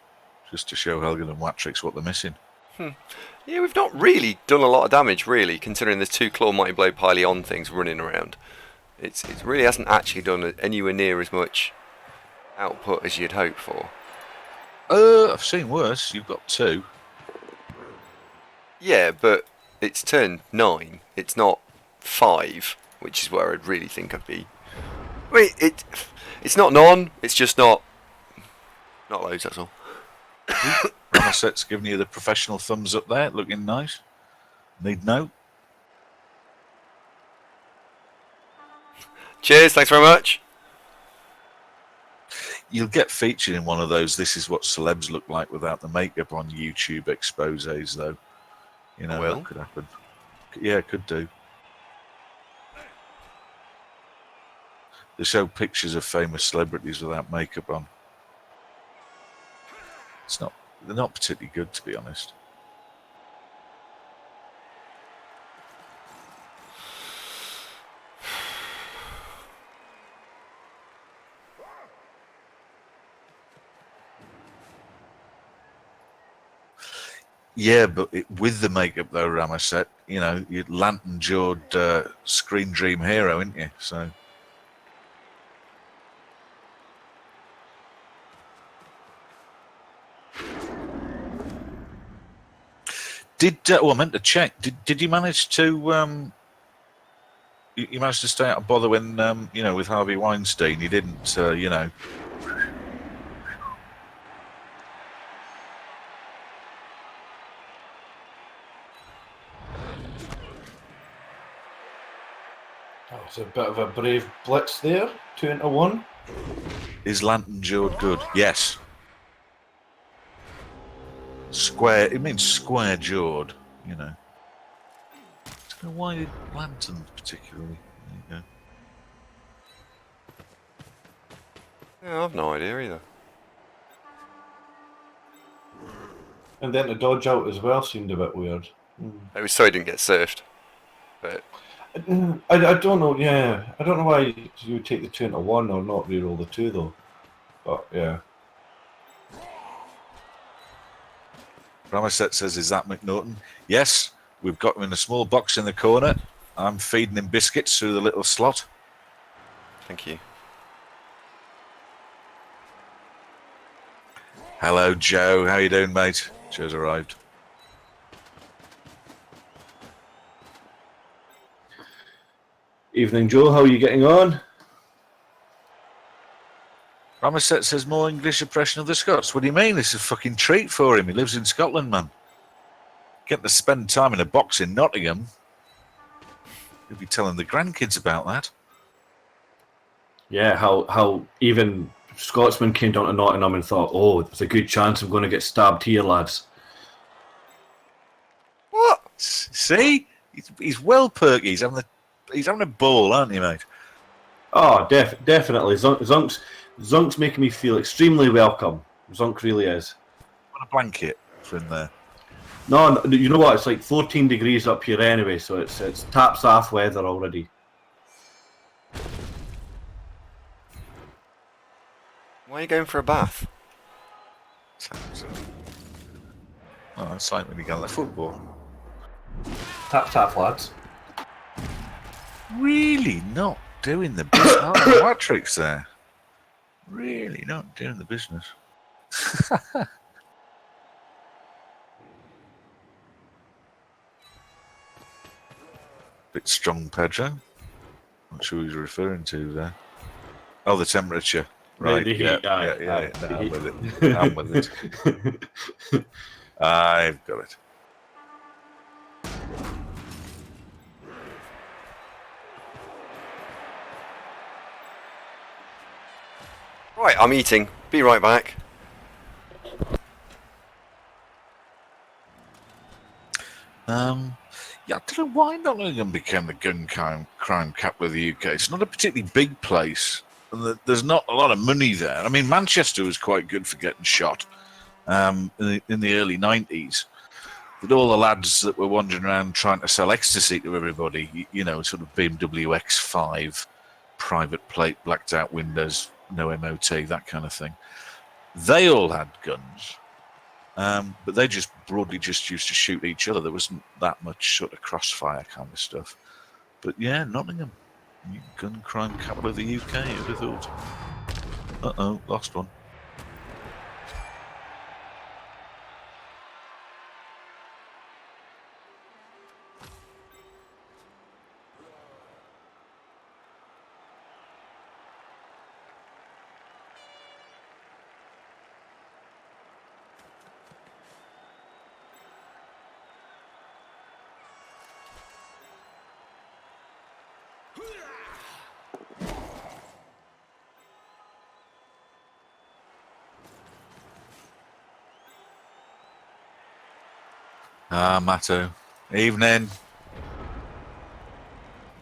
[SPEAKER 1] just to show Helgen and Watrix what they're missing.
[SPEAKER 2] Yeah, we've not really done a lot of damage, really, considering there's 2 Claw Mighty Blow Pily on things running around. It really hasn't actually done anywhere near as much output as you'd hope for.
[SPEAKER 1] I've seen worse. You've got 2.
[SPEAKER 2] Yeah, but it's turn 9. It's not 5, which is where I'd really think I'd be. Wait, it's not none. It's just not loads. That's all.
[SPEAKER 1] Ramaset's giving you the professional thumbs up there, looking nice. Need note.
[SPEAKER 2] Cheers. Thanks very much.
[SPEAKER 1] You'll get featured in one of those. This is what celebs look like without the makeup on YouTube exposés, though. You know, that could happen. Yeah, could do. They show pictures of famous celebrities without makeup on. They're not particularly good, to be honest. Yeah, but with the makeup though, Ramaset, you know, you're lantern-jawed screen dream hero, aren't you? So. I meant to check. Did you manage to you managed to stay out of bother when you know, with Harvey Weinstein? You didn't, you know.
[SPEAKER 3] That was a bit of a brave blitz there. 2 into 1.
[SPEAKER 1] Is Lantern Jawed good? Yes. Square. It means square jawed. You know. So why did Lantern particularly? There you go.
[SPEAKER 2] Yeah, I've no idea either.
[SPEAKER 3] And then to dodge out as well seemed a bit weird.
[SPEAKER 2] It was so he didn't get surfed. But
[SPEAKER 3] I don't know. Yeah, I don't know why you would take the 2 into 1 or not reroll the 2 though. But yeah.
[SPEAKER 1] Ramaset says, "Is that McNaughton?" Yes, we've got him in a small box in the corner. I'm feeding him biscuits through the little slot.
[SPEAKER 2] thank you.
[SPEAKER 1] Hello, Joe. How you doing, mate? Joe's arrived.
[SPEAKER 3] Evening, Joe. How are you getting on?
[SPEAKER 1] Ramaset says, more English oppression of the Scots. What do you mean? This is a fucking treat for him. He lives in Scotland, man. Getting to spend time in a box in Nottingham. He'll be telling the grandkids about that.
[SPEAKER 3] Yeah, how even Scotsmen came down to Nottingham and thought, oh, there's a good chance I'm going to get stabbed here, lads.
[SPEAKER 1] What? See? He's well perky. He's having a ball, aren't you, mate?
[SPEAKER 3] Oh, definitely. Zunk's making me feel extremely welcome. Zunk really is.
[SPEAKER 1] Want a blanket for in there?
[SPEAKER 3] No, you know what? It's like 14 degrees up here anyway, so it's taps off weather already.
[SPEAKER 2] Why are you going for a bath?
[SPEAKER 1] Oh, it's like when you go to football.
[SPEAKER 3] Tap, lads.
[SPEAKER 1] Really not doing the business. Oh, Matrix there. Really not doing the business. Bit strong, Pedro. Not sure who he's referring to there. Oh, the temperature. Right.
[SPEAKER 3] The heat,
[SPEAKER 1] yeah,
[SPEAKER 3] aye,
[SPEAKER 1] yeah,
[SPEAKER 3] aye,
[SPEAKER 1] No,
[SPEAKER 3] the
[SPEAKER 1] I'm
[SPEAKER 3] heat.
[SPEAKER 1] with it. I'm with it. I've got it.
[SPEAKER 2] Right, I'm eating. Be right back.
[SPEAKER 1] Yeah, I don't know why Nottingham became the gun crime capital of the UK. It's not a particularly big place, and there's not a lot of money there. I mean, Manchester was quite good for getting shot in the early 90s. With all the lads that were wandering around trying to sell ecstasy to everybody, sort of BMW X5, private plate, blacked out windows, no MOT, that kind of thing. They all had guns. But they just broadly just used to shoot each other. There wasn't that much sort of crossfire kind of stuff. But yeah, Nottingham, gun crime capital of the UK, who'd have thought? Uh-oh, lost one. Ah, Matto. Evening.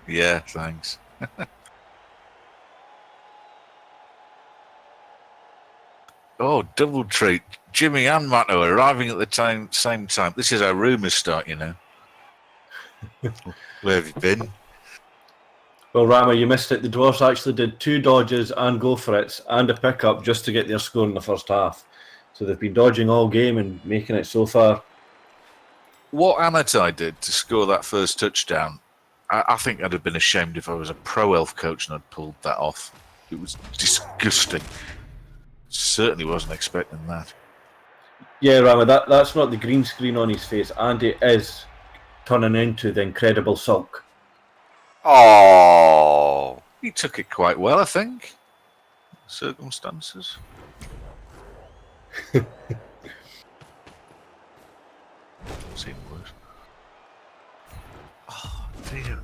[SPEAKER 1] Yeah, thanks. Oh, double treat. Jimmy and Matto arriving at the same time. This is how rumours start, Where have you been?
[SPEAKER 3] Well, Rama, you missed it. The Dwarves actually did 2 dodges and go for it and a pickup just to get their score in the first half. So they've been dodging all game and making it so far.
[SPEAKER 1] What Amatai did to score that first touchdown, I think I'd have been ashamed if I was a pro elf coach and I'd pulled that off. It was disgusting. Certainly wasn't expecting that.
[SPEAKER 3] Yeah, Rama, that's not the green screen on his face, and it is turning into the Incredible Sulk.
[SPEAKER 2] Oh,
[SPEAKER 1] He took it quite well, I think. Circumstances. Seen worse. Oh dear.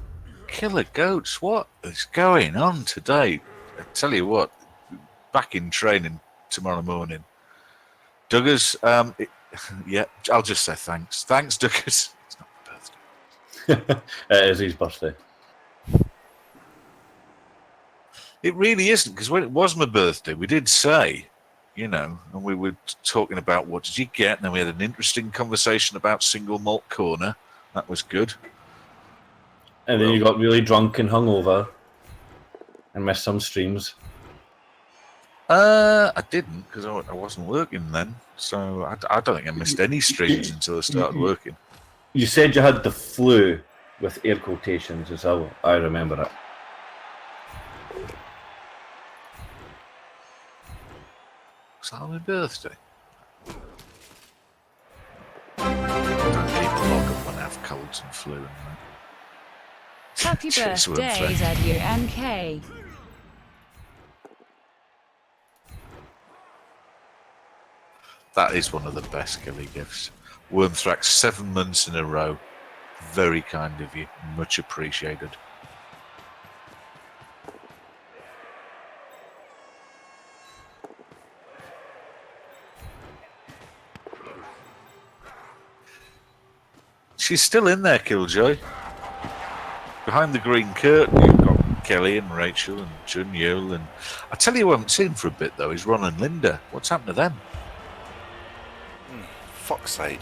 [SPEAKER 1] Killer goats, what is going on today? I tell you what, back in training tomorrow morning. Duggars, yeah, I'll just say thanks. Thanks, Duggars. It's not my birthday.
[SPEAKER 3] It is his birthday.
[SPEAKER 1] It really isn't, because when it was my birthday, we did say, and we were talking about what did you get, and then we had an interesting conversation about single malt corner. That was good.
[SPEAKER 3] And then you got really drunk and hungover and missed some streams.
[SPEAKER 1] I didn't, because I wasn't working then. So I don't think I missed any streams until I started working.
[SPEAKER 3] You said you had the flu with air quotations, as I remember it.
[SPEAKER 1] Was that on my birthday? I don't keep a log of when I have colds and flu and that.
[SPEAKER 4] Happy
[SPEAKER 1] Jeez, weren't
[SPEAKER 4] birthday,
[SPEAKER 1] fair.
[SPEAKER 4] ZUNK.
[SPEAKER 1] That is one of the best Kelly gifts. Wormthrax 7 months in a row. Very kind of you. Much appreciated. She's still in there, Killjoy. Behind the green curtain, you've got Kelly and Rachel and Jun Yule, and I tell you who I haven't seen for a bit though is Ron and Linda. What's happened to them?
[SPEAKER 2] fuck's sake.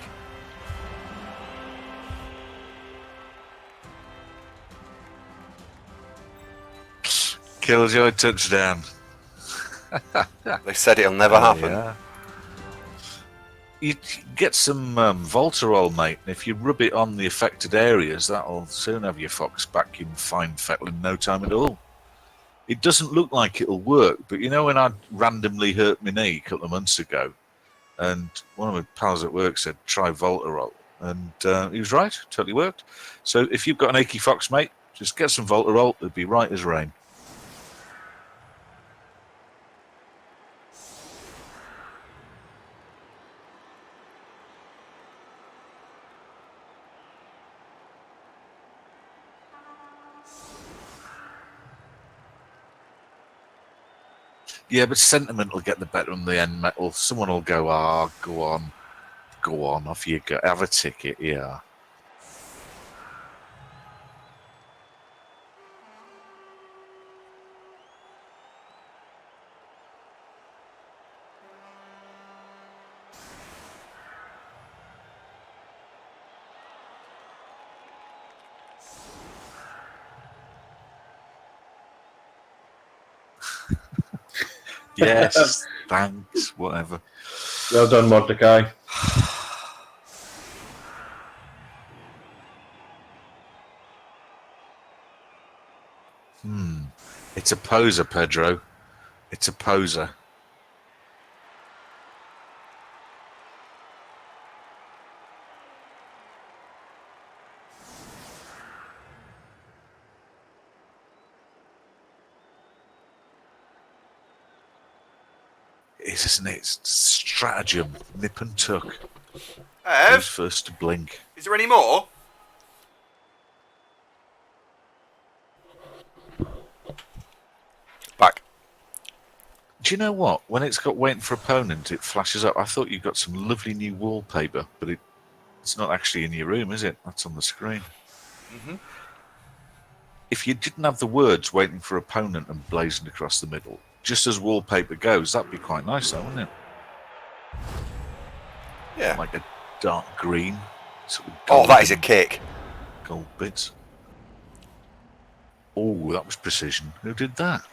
[SPEAKER 1] Killjoy touchdown.
[SPEAKER 2] They said it'll never happen.
[SPEAKER 1] Yeah. You get some Voltarol, mate, and if you rub it on the affected areas, that'll soon have your fox back in fine fettle in no time at all. It doesn't look like it'll work, but when I randomly hurt my knee a couple of months ago, and one of my pals at work said, try Voltarol, and he was right, totally worked. So if you've got an achy fox, mate, Just get some Volta-Roll, it'll be right as rain. Yeah, but sentiment will get the better on the end metal. Someone will go, go on, off you go. Have a ticket, yeah. Yes, thanks, whatever.
[SPEAKER 3] Well done, Mordecai.
[SPEAKER 1] It's a poser, Pedro. It's a poser. Isn't it? It's stratagem, nip and tuck. Who's first to blink?
[SPEAKER 2] Is there any more? Back.
[SPEAKER 1] Do you know what? When it's got waiting for opponent, it flashes up. I thought you got some lovely new wallpaper, but it's not actually in your room, is it? That's on the screen.
[SPEAKER 2] Mm-hmm.
[SPEAKER 1] If you didn't have the words waiting for opponent and blazoned across the middle, just as wallpaper goes, that'd be quite nice, though, wouldn't it?
[SPEAKER 2] Yeah.
[SPEAKER 1] Like a dark green. Sort of
[SPEAKER 2] Oh, that is a kick.
[SPEAKER 1] Gold bits. Oh, that was precision. Who did that?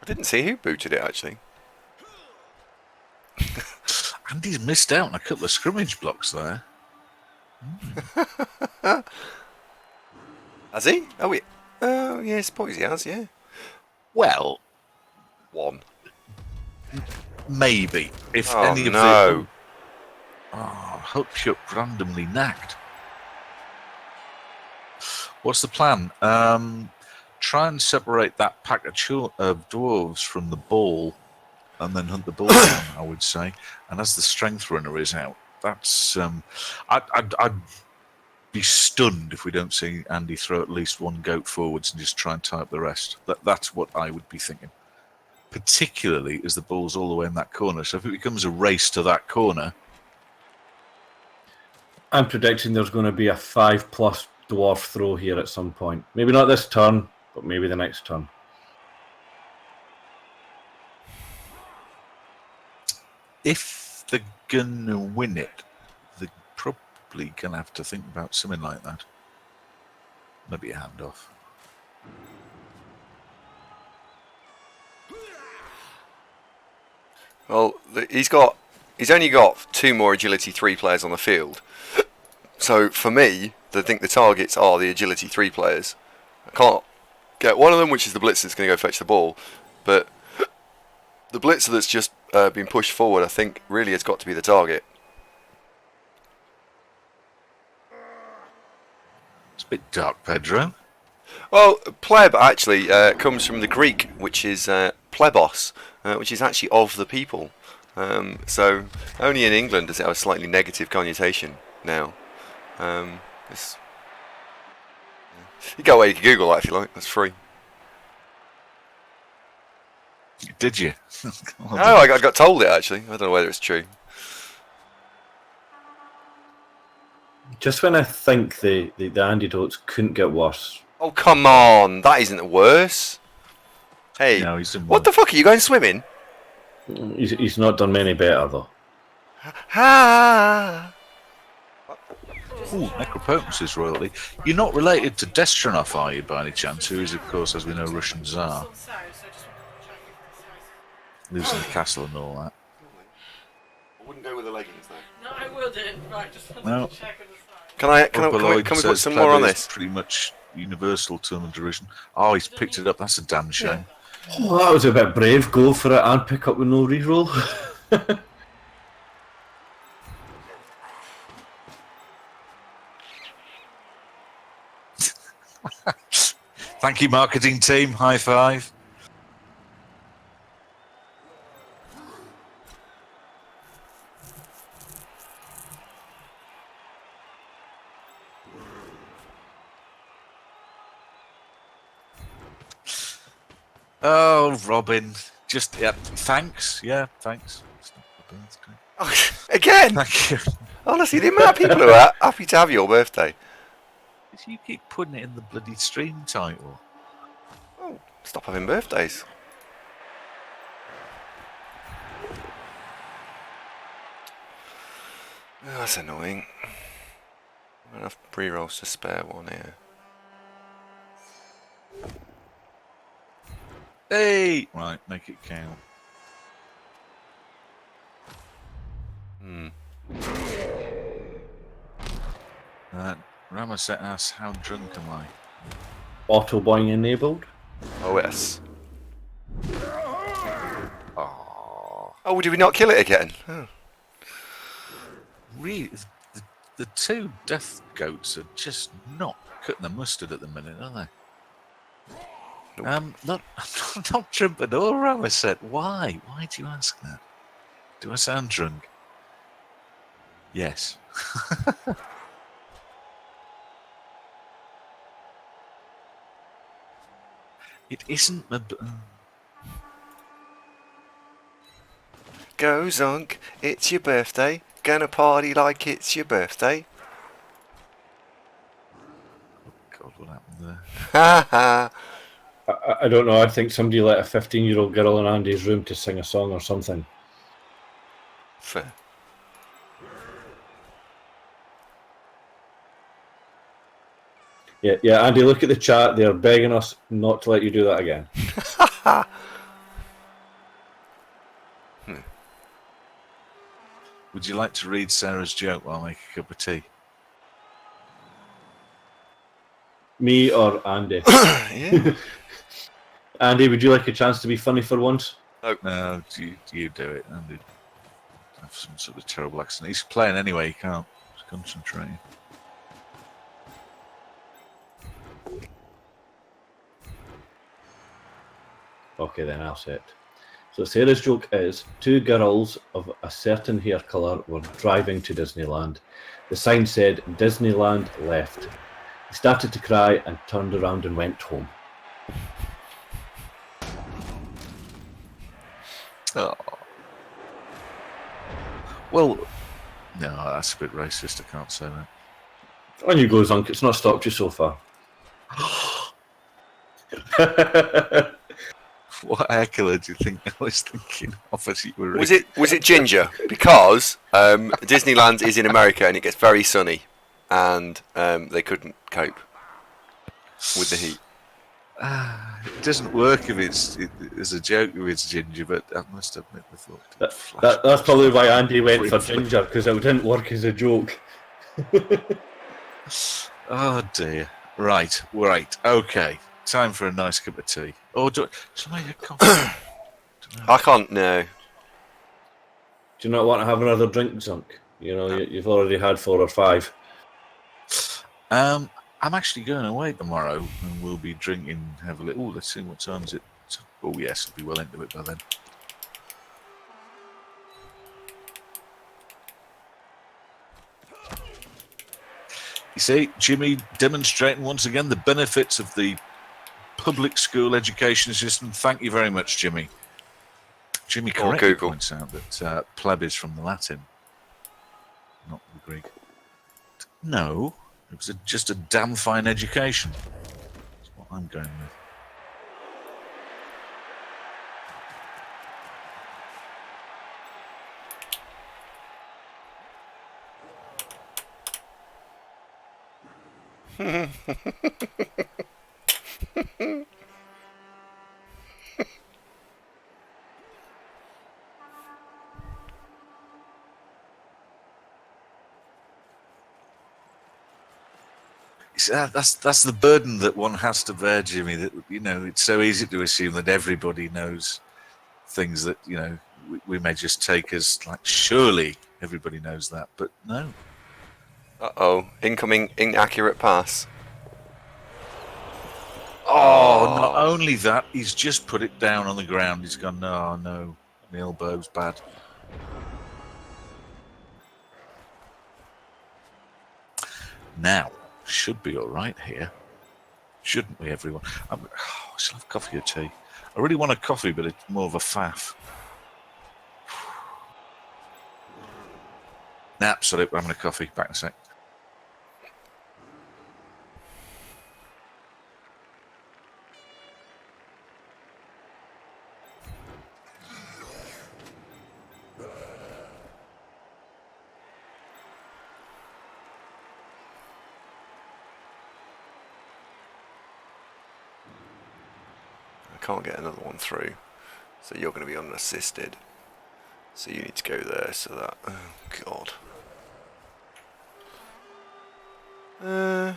[SPEAKER 2] I didn't see who booted it, actually.
[SPEAKER 1] Andy's missed out on a couple of scrimmage blocks there.
[SPEAKER 2] Has he? Oh, yeah, I suppose he has, yeah.
[SPEAKER 1] Well,
[SPEAKER 2] One.
[SPEAKER 1] maybe. If
[SPEAKER 2] Oh,
[SPEAKER 1] any of
[SPEAKER 2] no.
[SPEAKER 1] the... hope you're randomly nagged. What's the plan? Try and separate that pack of dwarves from the ball and then hunt the ball down, I would say. And as the strength runner is out, that's... I'd be stunned if we don't see Andy throw at least one goat forwards and just try and tie up the rest. That's what I would be thinking. Particularly as the ball's all the way in that corner. So if it becomes a race to that corner...
[SPEAKER 3] I'm predicting there's going to be a 5+ dwarf throw here at some point. Maybe not this turn, but maybe the next turn.
[SPEAKER 1] If they're going to win it, they're probably going to have to think about something like that. Maybe a handoff.
[SPEAKER 2] Well, he's only got 2 more agility 3 players on the field. So for me, I think the targets are the agility 3 players. I can't get one of them, which is the blitzer that's going to go fetch the ball. But the blitzer that's just been pushed forward, I think, really has got to be the target.
[SPEAKER 1] It's a bit dark, Pedro.
[SPEAKER 2] Well, pleb actually comes from the Greek, which is plebos, which is actually of the people. So only in England does it have a slightly negative connotation now. You go away, you can Google that if you like. That's free.
[SPEAKER 1] Did you?
[SPEAKER 2] No, I got told it actually. I don't know whether it's true.
[SPEAKER 3] Just when I think the antidotes couldn't get worse.
[SPEAKER 2] Oh, come on. That isn't worse. Hey,
[SPEAKER 1] No, he's in
[SPEAKER 2] what the fuck? Are you going swimming?
[SPEAKER 3] He's not done many better, though.
[SPEAKER 2] Ha!
[SPEAKER 1] Ooh, Necropotency's royalty. You're not related to Destronov, are you, by any chance? Who is, of course, as we know, Russian Tsar. Lives in the castle and all that.
[SPEAKER 2] I wouldn't go with the leggings though.
[SPEAKER 5] No, I wouldn't. Right, just wanted
[SPEAKER 1] No.
[SPEAKER 5] to check on the side.
[SPEAKER 2] Can we put some more on this?
[SPEAKER 1] Pretty much universal term of derision. Oh, he's picked it up. That's a damn shame.
[SPEAKER 3] Oh, that was a bit brave. Go for it and pick up with no reroll.
[SPEAKER 1] Thank you, marketing team. High five. Oh, Robin. Just, yeah, thanks. Yeah, thanks. It's not the birthday.
[SPEAKER 2] Again.
[SPEAKER 1] Thank you.
[SPEAKER 2] Honestly, the amount of people who are happy to have your birthday.
[SPEAKER 1] You keep putting it in the bloody stream title.
[SPEAKER 2] Oh, stop having birthdays. Oh, that's annoying. I don't have pre-rolls to spare one here.
[SPEAKER 1] Hey! Right, make it count. Ramaset asks, how drunk am I?
[SPEAKER 3] Auto boing enabled.
[SPEAKER 2] Oh, yes.
[SPEAKER 1] Oh,
[SPEAKER 2] Oh, did we not kill it again? Oh.
[SPEAKER 1] really? The two death goats are just not cutting the mustard at the minute, are they?
[SPEAKER 2] Nope.
[SPEAKER 1] Not drunk at all, Ramaset. Why? Why do you ask that? Do I sound drunk? Yes. It isn't the.
[SPEAKER 2] Go Zonk, it's your birthday. Gonna party like it's your birthday.
[SPEAKER 1] God, what happened there?
[SPEAKER 2] Ha ha.
[SPEAKER 3] I don't know. I think somebody let a 15-year-old girl in Andy's room to sing a song or something.
[SPEAKER 2] Fair.
[SPEAKER 3] Yeah, Andy, look at the chat. They're begging us not to let you do that again.
[SPEAKER 1] Would you like to read Sarah's joke while I make a cup of tea?
[SPEAKER 3] Me or Andy?
[SPEAKER 2] Yeah.
[SPEAKER 3] Andy, would you like a chance to be funny for once?
[SPEAKER 1] No, you do it. Andy have some sort of terrible accent. He's playing anyway. He can't concentrate.
[SPEAKER 3] Okay, then I'll say it. So Sarah's joke is, two girls of a certain hair colour were driving to Disneyland. The sign said, Disneyland left. They started to cry and turned around and went home.
[SPEAKER 1] Oh. Well, no, that's a bit racist. I can't say that.
[SPEAKER 3] On you go, Zunk. It's not stopped you so far.
[SPEAKER 1] What heckler do you think I was thinking of as you were
[SPEAKER 2] Was it Ginger? Because Disneyland is in America and it gets very sunny, and they couldn't cope with the heat.
[SPEAKER 1] It doesn't work if it's a joke if it's Ginger, but I must admit the thought.
[SPEAKER 3] That's probably why Andy went for Ginger, because it didn't work as a joke.
[SPEAKER 1] Oh dear. Right. Okay. Time for a nice cup of tea. Or shall I make a coffee?
[SPEAKER 2] I can't. No.
[SPEAKER 3] Do you not want to have another drink, Zunk? You know, you've already had 4 or 5.
[SPEAKER 1] I'm actually going away tomorrow, and we'll be drinking heavily. Oh, let's see, what time is it? Oh yes, I'll be well into it by then. You see, Jimmy demonstrating once again the benefits of the public school education system. Thank you very much, Jimmy. Jimmy correctly points out that pleb is from the Latin, not the Greek. No, it was just a damn fine education. That's what I'm going with. That's the burden that one has to bear, Jimmy. That, you know, it's so easy to assume that everybody knows things that, you know, we may just take as like surely everybody knows that, but no.
[SPEAKER 2] Uh-oh. Incoming inaccurate pass.
[SPEAKER 1] Oh, not only that, he's just put it down on the ground. He's gone, no, no, the elbow's bad. Now, should be all right here. Shouldn't we, everyone? I still have coffee or tea. I really want a coffee, but it's more of a faff. Nah, sorry, I'm having a coffee. Back in a sec.
[SPEAKER 2] I can't get another one through, so you're going to be unassisted. So you need to go there. So that. Oh God. I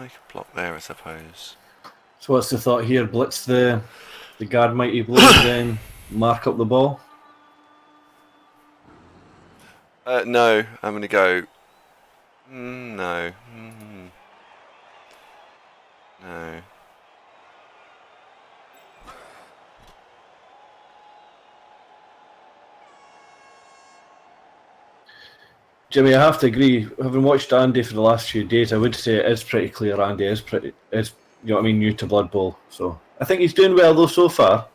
[SPEAKER 2] can block there, I suppose.
[SPEAKER 3] So what's the thought here? Blitz the guard mighty blow, then mark up the ball.
[SPEAKER 2] No, I'm going to go. No. No.
[SPEAKER 3] Jimmy, I have to agree. Having watched Andy for the last few days, I would say it is pretty clear Andy is you know what I mean, new to Blood Bowl. So I think he's doing well though so far.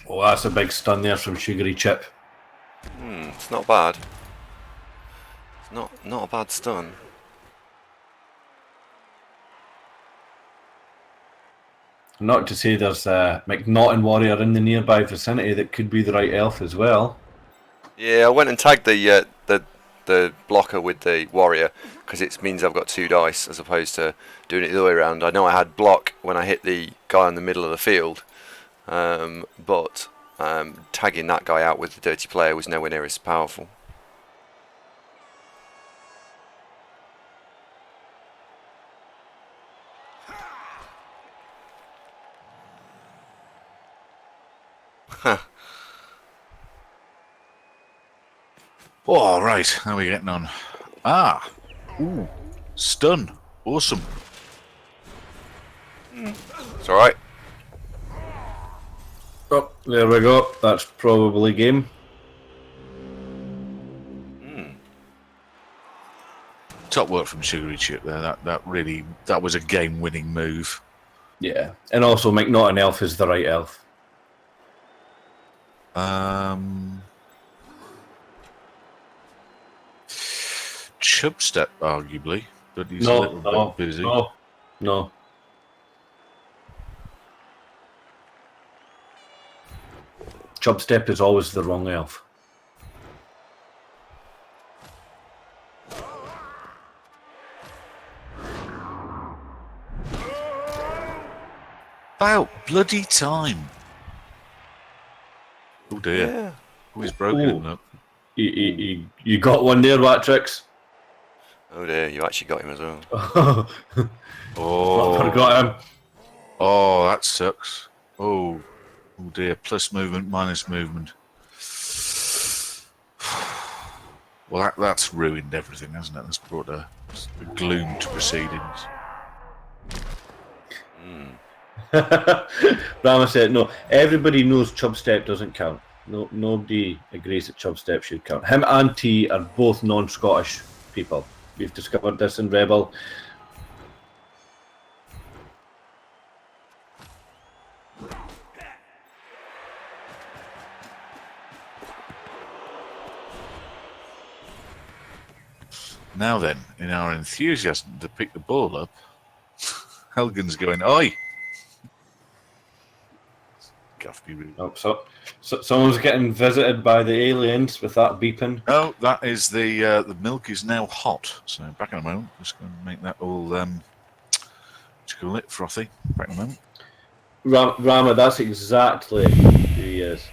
[SPEAKER 3] Oh, that's a big stun there from Sugary Chip.
[SPEAKER 2] It's not bad. It's not a bad stun.
[SPEAKER 3] Not to say there's a McNaughton warrior in the nearby vicinity that could be the right elf as well.
[SPEAKER 2] Yeah, I went and tagged the blocker with the warrior because it means I've got 2 dice as opposed to doing it the other way around. I know I had block when I hit the guy in the middle of the field, but tagging that guy out with the dirty player was nowhere near as powerful.
[SPEAKER 1] Oh, right. How are we getting on? Ah. Ooh. Stun. Awesome.
[SPEAKER 2] It's alright.
[SPEAKER 3] Oh, there we go. That's probably game.
[SPEAKER 1] Top work from Sugary Chip there. That was a game-winning move.
[SPEAKER 3] Yeah, and also McNaughton elf is the right elf.
[SPEAKER 1] Chubstep, arguably, but he's a little bit busy.
[SPEAKER 3] No. Chubstep is always the wrong elf.
[SPEAKER 1] About bloody time. Oh dear.
[SPEAKER 2] Yeah.
[SPEAKER 1] Oh, he's broken up.
[SPEAKER 3] You got one there, Watrix.
[SPEAKER 2] Oh dear, you actually got him as well.
[SPEAKER 1] Oh.
[SPEAKER 3] I forgot him.
[SPEAKER 1] Oh, that sucks. Oh dear. Plus movement, minus movement. Well, that's ruined everything, hasn't it? That's brought a gloom to proceedings.
[SPEAKER 3] Rama said no. Everybody knows Chubstep doesn't count. No, nobody agrees that Chubstep should count. Him and T are both non-Scottish people. We've discovered this in Rebel.
[SPEAKER 1] Now then, in our enthusiasm to pick the ball up, Helgen's going, oi! Gaff be rude.
[SPEAKER 3] Oh, so someone's getting visited by the aliens with that beeping.
[SPEAKER 1] Oh, that is the milk is now hot. So back in a moment. Just going to make that all what you call it, frothy. Back in a moment.
[SPEAKER 3] Rama, that's exactly who he is.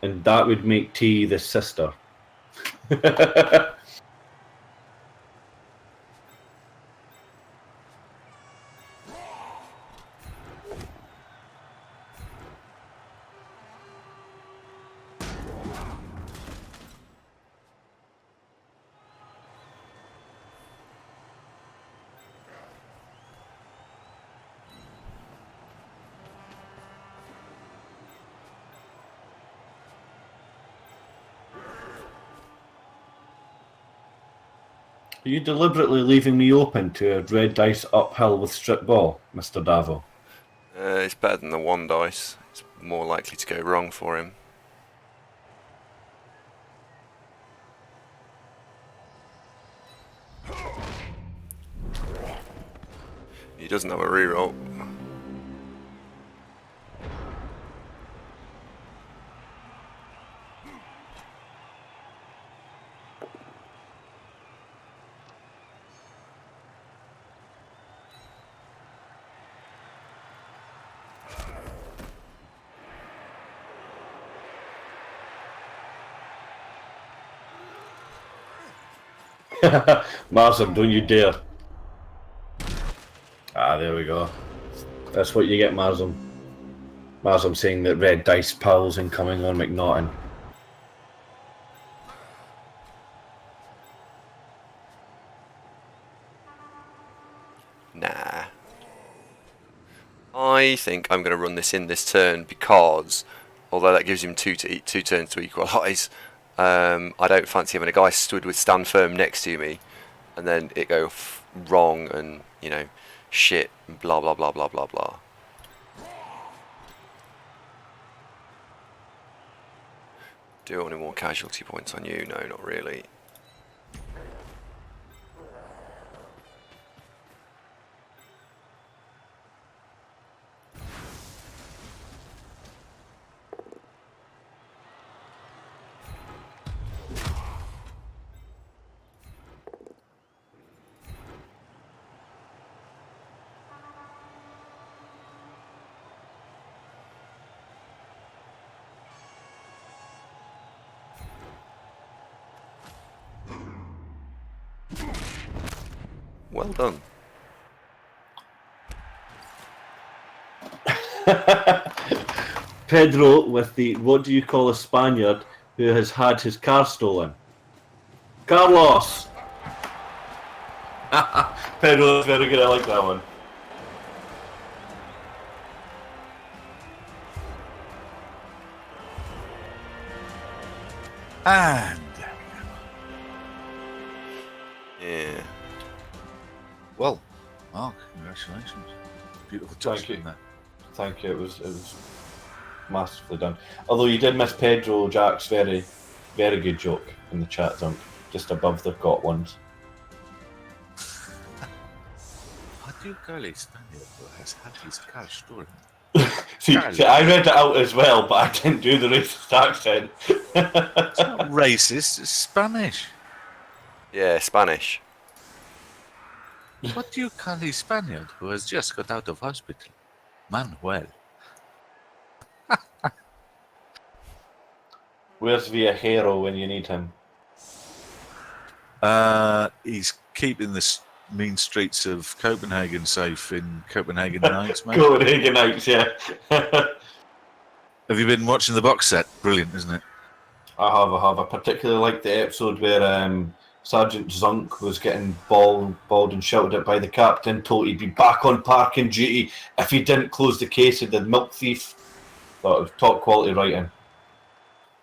[SPEAKER 3] And that would make T the sister. Are you deliberately leaving me open to a red dice uphill with strip ball, Mr. Davo?
[SPEAKER 2] It's better than the 1 dice. It's more likely to go wrong for him. He doesn't have a reroll.
[SPEAKER 3] Marsum, don't you dare. Ah, there we go. That's what you get, Marsum. Marsum saying that red dice pals incoming on McNaughton.
[SPEAKER 2] Nah. I think I'm going to run this in this turn because, although that gives him two turns to equalise, I don't fancy having a guy stood with stand firm next to me and then it go wrong and, you know, shit, blah blah blah blah blah blah. Do I want any more casualty points on you? No, not really. Well done.
[SPEAKER 3] Pedro with the what do you call a Spaniard who has had his car stolen? Carlos! Pedro's very good, I like that one.
[SPEAKER 1] And
[SPEAKER 2] Yeah.
[SPEAKER 1] well, Mark, congratulations. Beautiful touch
[SPEAKER 3] Thank you.
[SPEAKER 1] in there.
[SPEAKER 3] Thank you, it was masterfully done. Although you did miss Pedro Jack's very good joke in the chat dump, just above the got ones.
[SPEAKER 1] What do you call a Spaniard who has had his car stolen?
[SPEAKER 3] See, I read it out as well, but I didn't do the racist accent.
[SPEAKER 1] It's not racist, it's Spanish.
[SPEAKER 2] Yeah, Spanish.
[SPEAKER 1] What do you call a Spaniard who has just got out of hospital? Manuel.
[SPEAKER 3] Where's Viajero when you need him?
[SPEAKER 1] He's keeping the mean streets of Copenhagen safe in Copenhagen Nights, mate.
[SPEAKER 3] Copenhagen Nights, yeah.
[SPEAKER 1] Have you been watching the box set? Brilliant, isn't it?
[SPEAKER 3] I have. I particularly liked the episode where Sergeant Zunk was getting balled and shouted at by the captain, told he'd be back on parking duty if he didn't close the case of the milk thief. Thought it was top quality writing.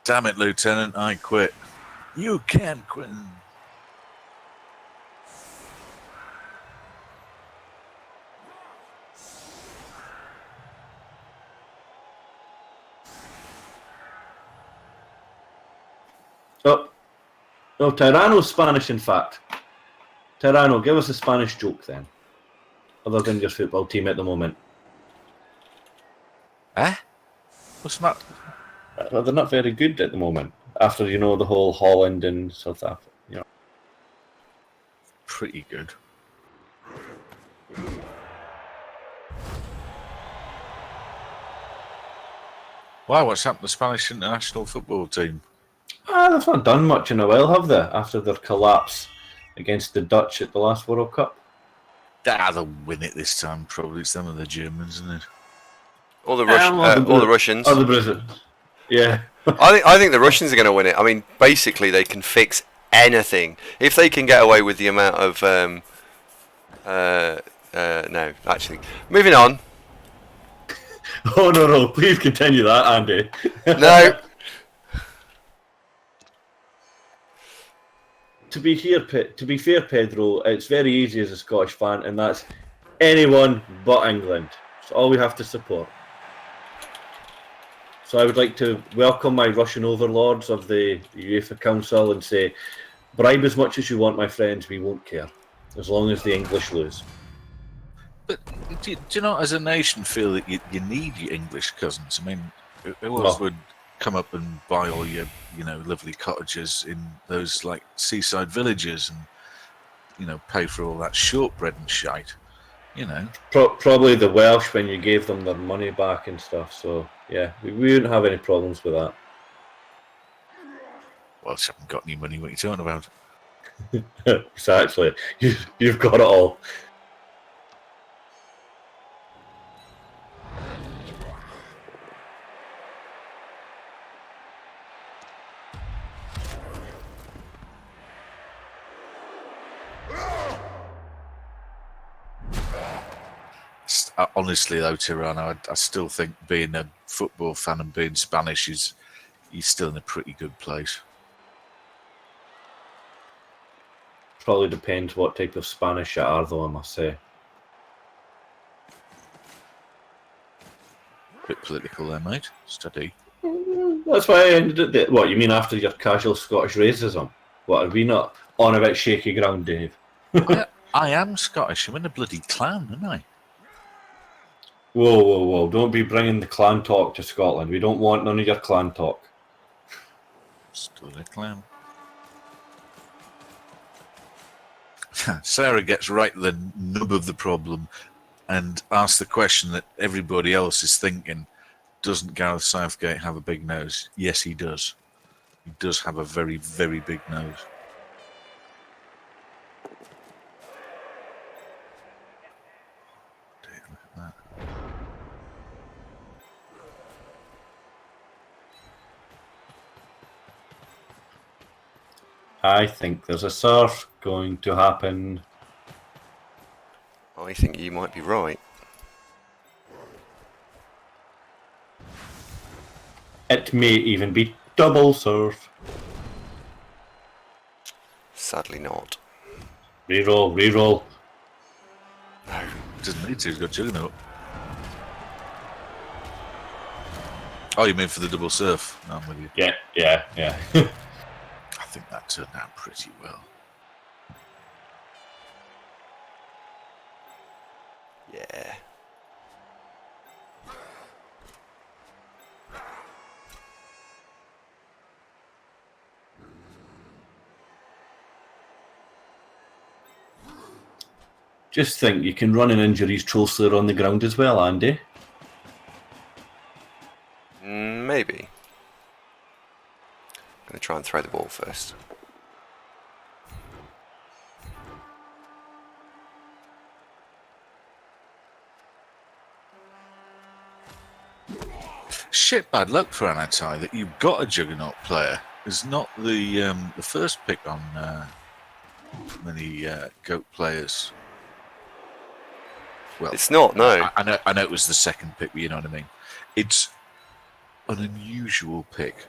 [SPEAKER 1] Damn it, Lieutenant, I quit. You can't quit.
[SPEAKER 3] Oh, No, Tirano's Spanish, in fact. Tirano, give us a Spanish joke then. Other than your football team at the moment.
[SPEAKER 1] Eh? What's that?
[SPEAKER 3] Well, they're not very good at the moment. After, you know, the whole Holland and South Africa. You know.
[SPEAKER 1] Pretty good. Wow, what's happened to the Spanish international football team?
[SPEAKER 3] They've not done much in a while, have they? After their collapse against the Dutch at the last World Cup.
[SPEAKER 1] They'll win it this time, probably. It's them and the Germans, isn't it?
[SPEAKER 2] Or the
[SPEAKER 3] Or
[SPEAKER 2] the Russians.
[SPEAKER 3] Or the Brazilians. Yeah.
[SPEAKER 2] I think the Russians are going to win it. I mean, basically, they can fix anything if they can get away with the amount of. No, actually, moving on.
[SPEAKER 3] Oh no! Please continue that, Andy.
[SPEAKER 2] No.
[SPEAKER 3] To be fair, Pedro, it's very easy as a Scottish fan, and that's anyone but England. It's all we have to support. So I would like to welcome my Russian overlords of the UEFA Council and say, bribe as much as you want, my friends, we won't care. As long as the English lose.
[SPEAKER 1] But do you not, as a nation, feel that you need your English cousins? I mean, who else would come up and buy all your, lovely cottages in those, like, seaside villages and, pay for all that shortbread and shite,
[SPEAKER 3] Probably the Welsh when you gave them their money back and stuff, so, yeah, we wouldn't have any problems with that.
[SPEAKER 1] Welsh haven't got any money, what are you talking about?
[SPEAKER 3] Exactly. You've got it all.
[SPEAKER 1] Honestly, though, Tirano, I still think being a football fan and being Spanish you're still in a pretty good place.
[SPEAKER 3] Probably depends what type of Spanish you are, though, I must say.
[SPEAKER 1] Bit political there, mate. Steady.
[SPEAKER 3] That's why I ended it there. What, you mean after your casual Scottish racism? What, are we not on about shaky ground, Dave?
[SPEAKER 1] I am Scottish. I'm in a bloody clan, aren't I?
[SPEAKER 3] Whoa. Don't be bringing the clan talk to Scotland. We don't want none of your clan talk.
[SPEAKER 1] Still a clan. Sarah gets right to the nub of the problem and asks the question that everybody else is thinking. Doesn't Gareth Southgate have a big nose? Yes, he does. He does have a very, very big nose. Look at that.
[SPEAKER 3] I think there's a surf going to happen.
[SPEAKER 2] I think you might be right.
[SPEAKER 3] It may even be double surf.
[SPEAKER 2] Sadly not.
[SPEAKER 3] Reroll.
[SPEAKER 2] No.
[SPEAKER 1] Doesn't need to, he's got Juggernaut. Oh, you mean for the double surf? No, I'm with you.
[SPEAKER 3] Yeah.
[SPEAKER 1] I think that turned out pretty well.
[SPEAKER 2] Yeah.
[SPEAKER 3] Just think, you can run an injuries trousseau on the ground as well, Andy.
[SPEAKER 2] Maybe. I'm going to try and throw the ball first.
[SPEAKER 1] Shit bad luck for Anatai that you've got a Juggernaut player. It's not the first pick on many GOAT players. Well,
[SPEAKER 2] It's not, no.
[SPEAKER 1] I know it was the second pick, but you know what I mean. It's an unusual pick.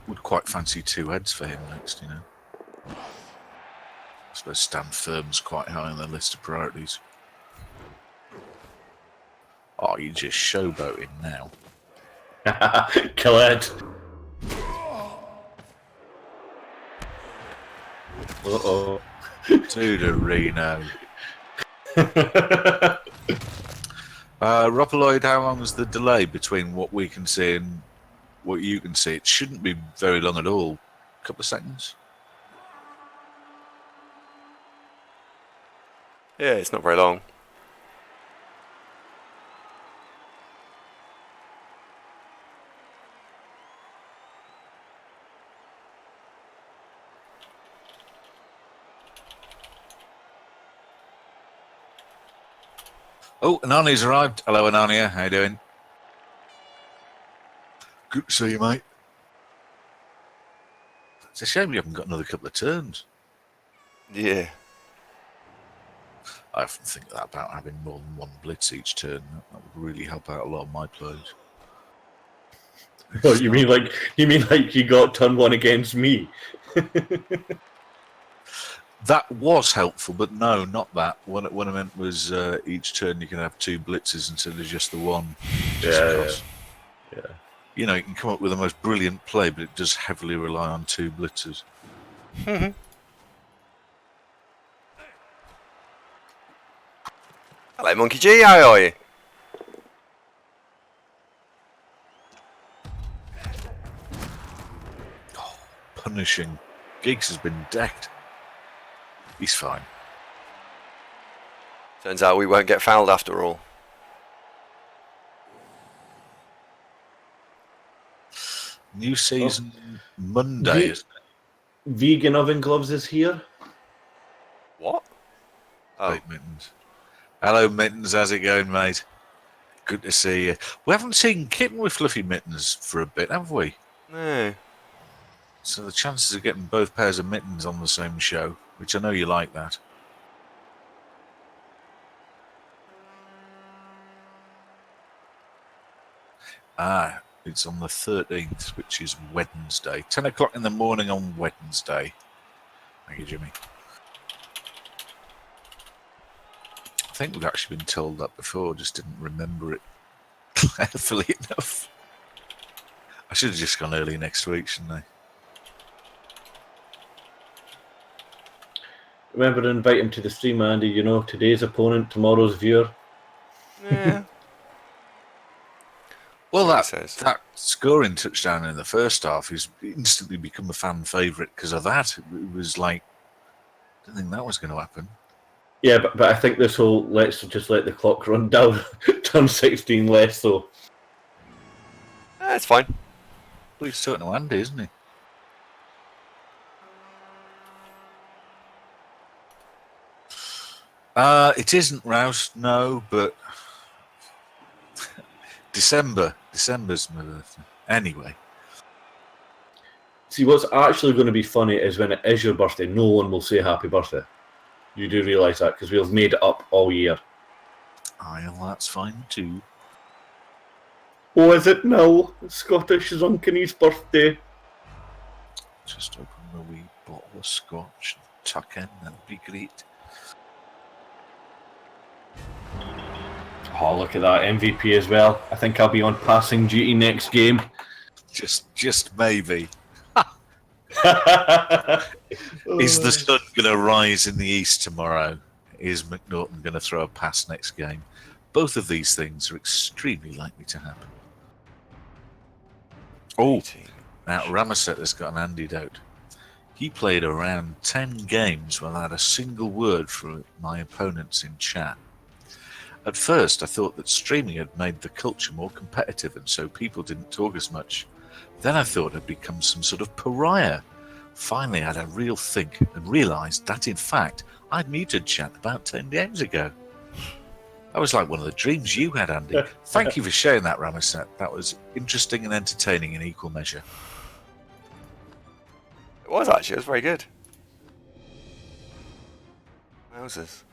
[SPEAKER 1] Would quite fancy 2 heads for him next, I suppose Stand Firm's quite high on the list of priorities. Oh, you're just showboating now.
[SPEAKER 3] Kill it. Uh-oh.
[SPEAKER 1] To the Reno. Ropeloid, how long is the delay between what we can see and what you can see? It shouldn't be very long at all. A couple of seconds.
[SPEAKER 2] Yeah, it's not very long.
[SPEAKER 1] Oh, Anani's arrived. Hello, Anania. How you doing? Good to see you, mate. It's a shame you haven't got another couple of turns.
[SPEAKER 2] Yeah.
[SPEAKER 1] I often think that about having more than one blitz each turn. That would really help out a lot of my plays.
[SPEAKER 3] Oh, you mean like you got turn one against me?
[SPEAKER 1] That was helpful, but no, not that. What I meant was each turn you can have 2 blitzes instead of just the one.
[SPEAKER 3] Yeah.
[SPEAKER 1] You know, you can come up with the most brilliant play, but it does heavily rely on 2 blitzes.
[SPEAKER 2] Hello, Monkey G. How are you?
[SPEAKER 1] Punishing. Geeks has been decked. He's fine.
[SPEAKER 2] Turns out we won't get fouled after all.
[SPEAKER 1] New season Monday, isn't it?
[SPEAKER 3] Vegan oven gloves is here.
[SPEAKER 2] What? Oh.
[SPEAKER 1] Hey, Mittens. Hello, Mittens. How's it going, mate? Good to see you. We haven't seen Kitten with fluffy mittens for a bit, have we?
[SPEAKER 2] No.
[SPEAKER 1] So the chances of getting both pairs of mittens on the same show, which I know you like that. Ah, it's on the 13th, which is Wednesday. 10 o'clock in the morning on Wednesday. Thank you, Jimmy. I think we've actually been told that before, just didn't remember it carefully enough. I should have just gone early next week, shouldn't I?
[SPEAKER 3] Remember to invite him to the stream, Andy. You know, today's opponent, tomorrow's viewer.
[SPEAKER 2] Yeah.
[SPEAKER 1] Well,
[SPEAKER 2] That's what he says.
[SPEAKER 1] that scoring touchdown in the first half has instantly become a fan favourite because of that. It was like, I didn't think that was going to happen.
[SPEAKER 3] Yeah, but I think this whole let's just let the clock run down, turn 16 less though.
[SPEAKER 2] It's fine.
[SPEAKER 1] Well, he's talking to Andy, isn't he? It isn't Rouse, no, but December's my birthday. Anyway.
[SPEAKER 3] See, what's actually going to be funny is when it is your birthday, no one will say happy birthday. You do realise that because we've made it up all year.
[SPEAKER 1] Aye, well, that's fine too.
[SPEAKER 3] Oh, is it now? Scottish Zunkenny's birthday.
[SPEAKER 1] Just open a wee bottle of scotch and tuck in, that'd be great.
[SPEAKER 3] Oh, look at that MVP as well. I think I'll be on passing duty next game.
[SPEAKER 1] Just maybe. Is the sun going to rise in the east tomorrow? Is McNaughton going to throw a pass next game? Both of these things are extremely likely to happen. Oh, now Ramaset has got an antidote. He played around 10 games without a single word from my opponents in chat. At first, I thought that streaming had made the culture more competitive and so people didn't talk as much. Then I thought I'd become some sort of pariah. Finally, I had a real think and realised that, in fact, I'd muted chat about 10 games ago. That was like one of the dreams you had, Andy. Thank you for sharing that, Ramaset. That was interesting and entertaining in equal measure.
[SPEAKER 2] It was actually. It was very good. Wowzers.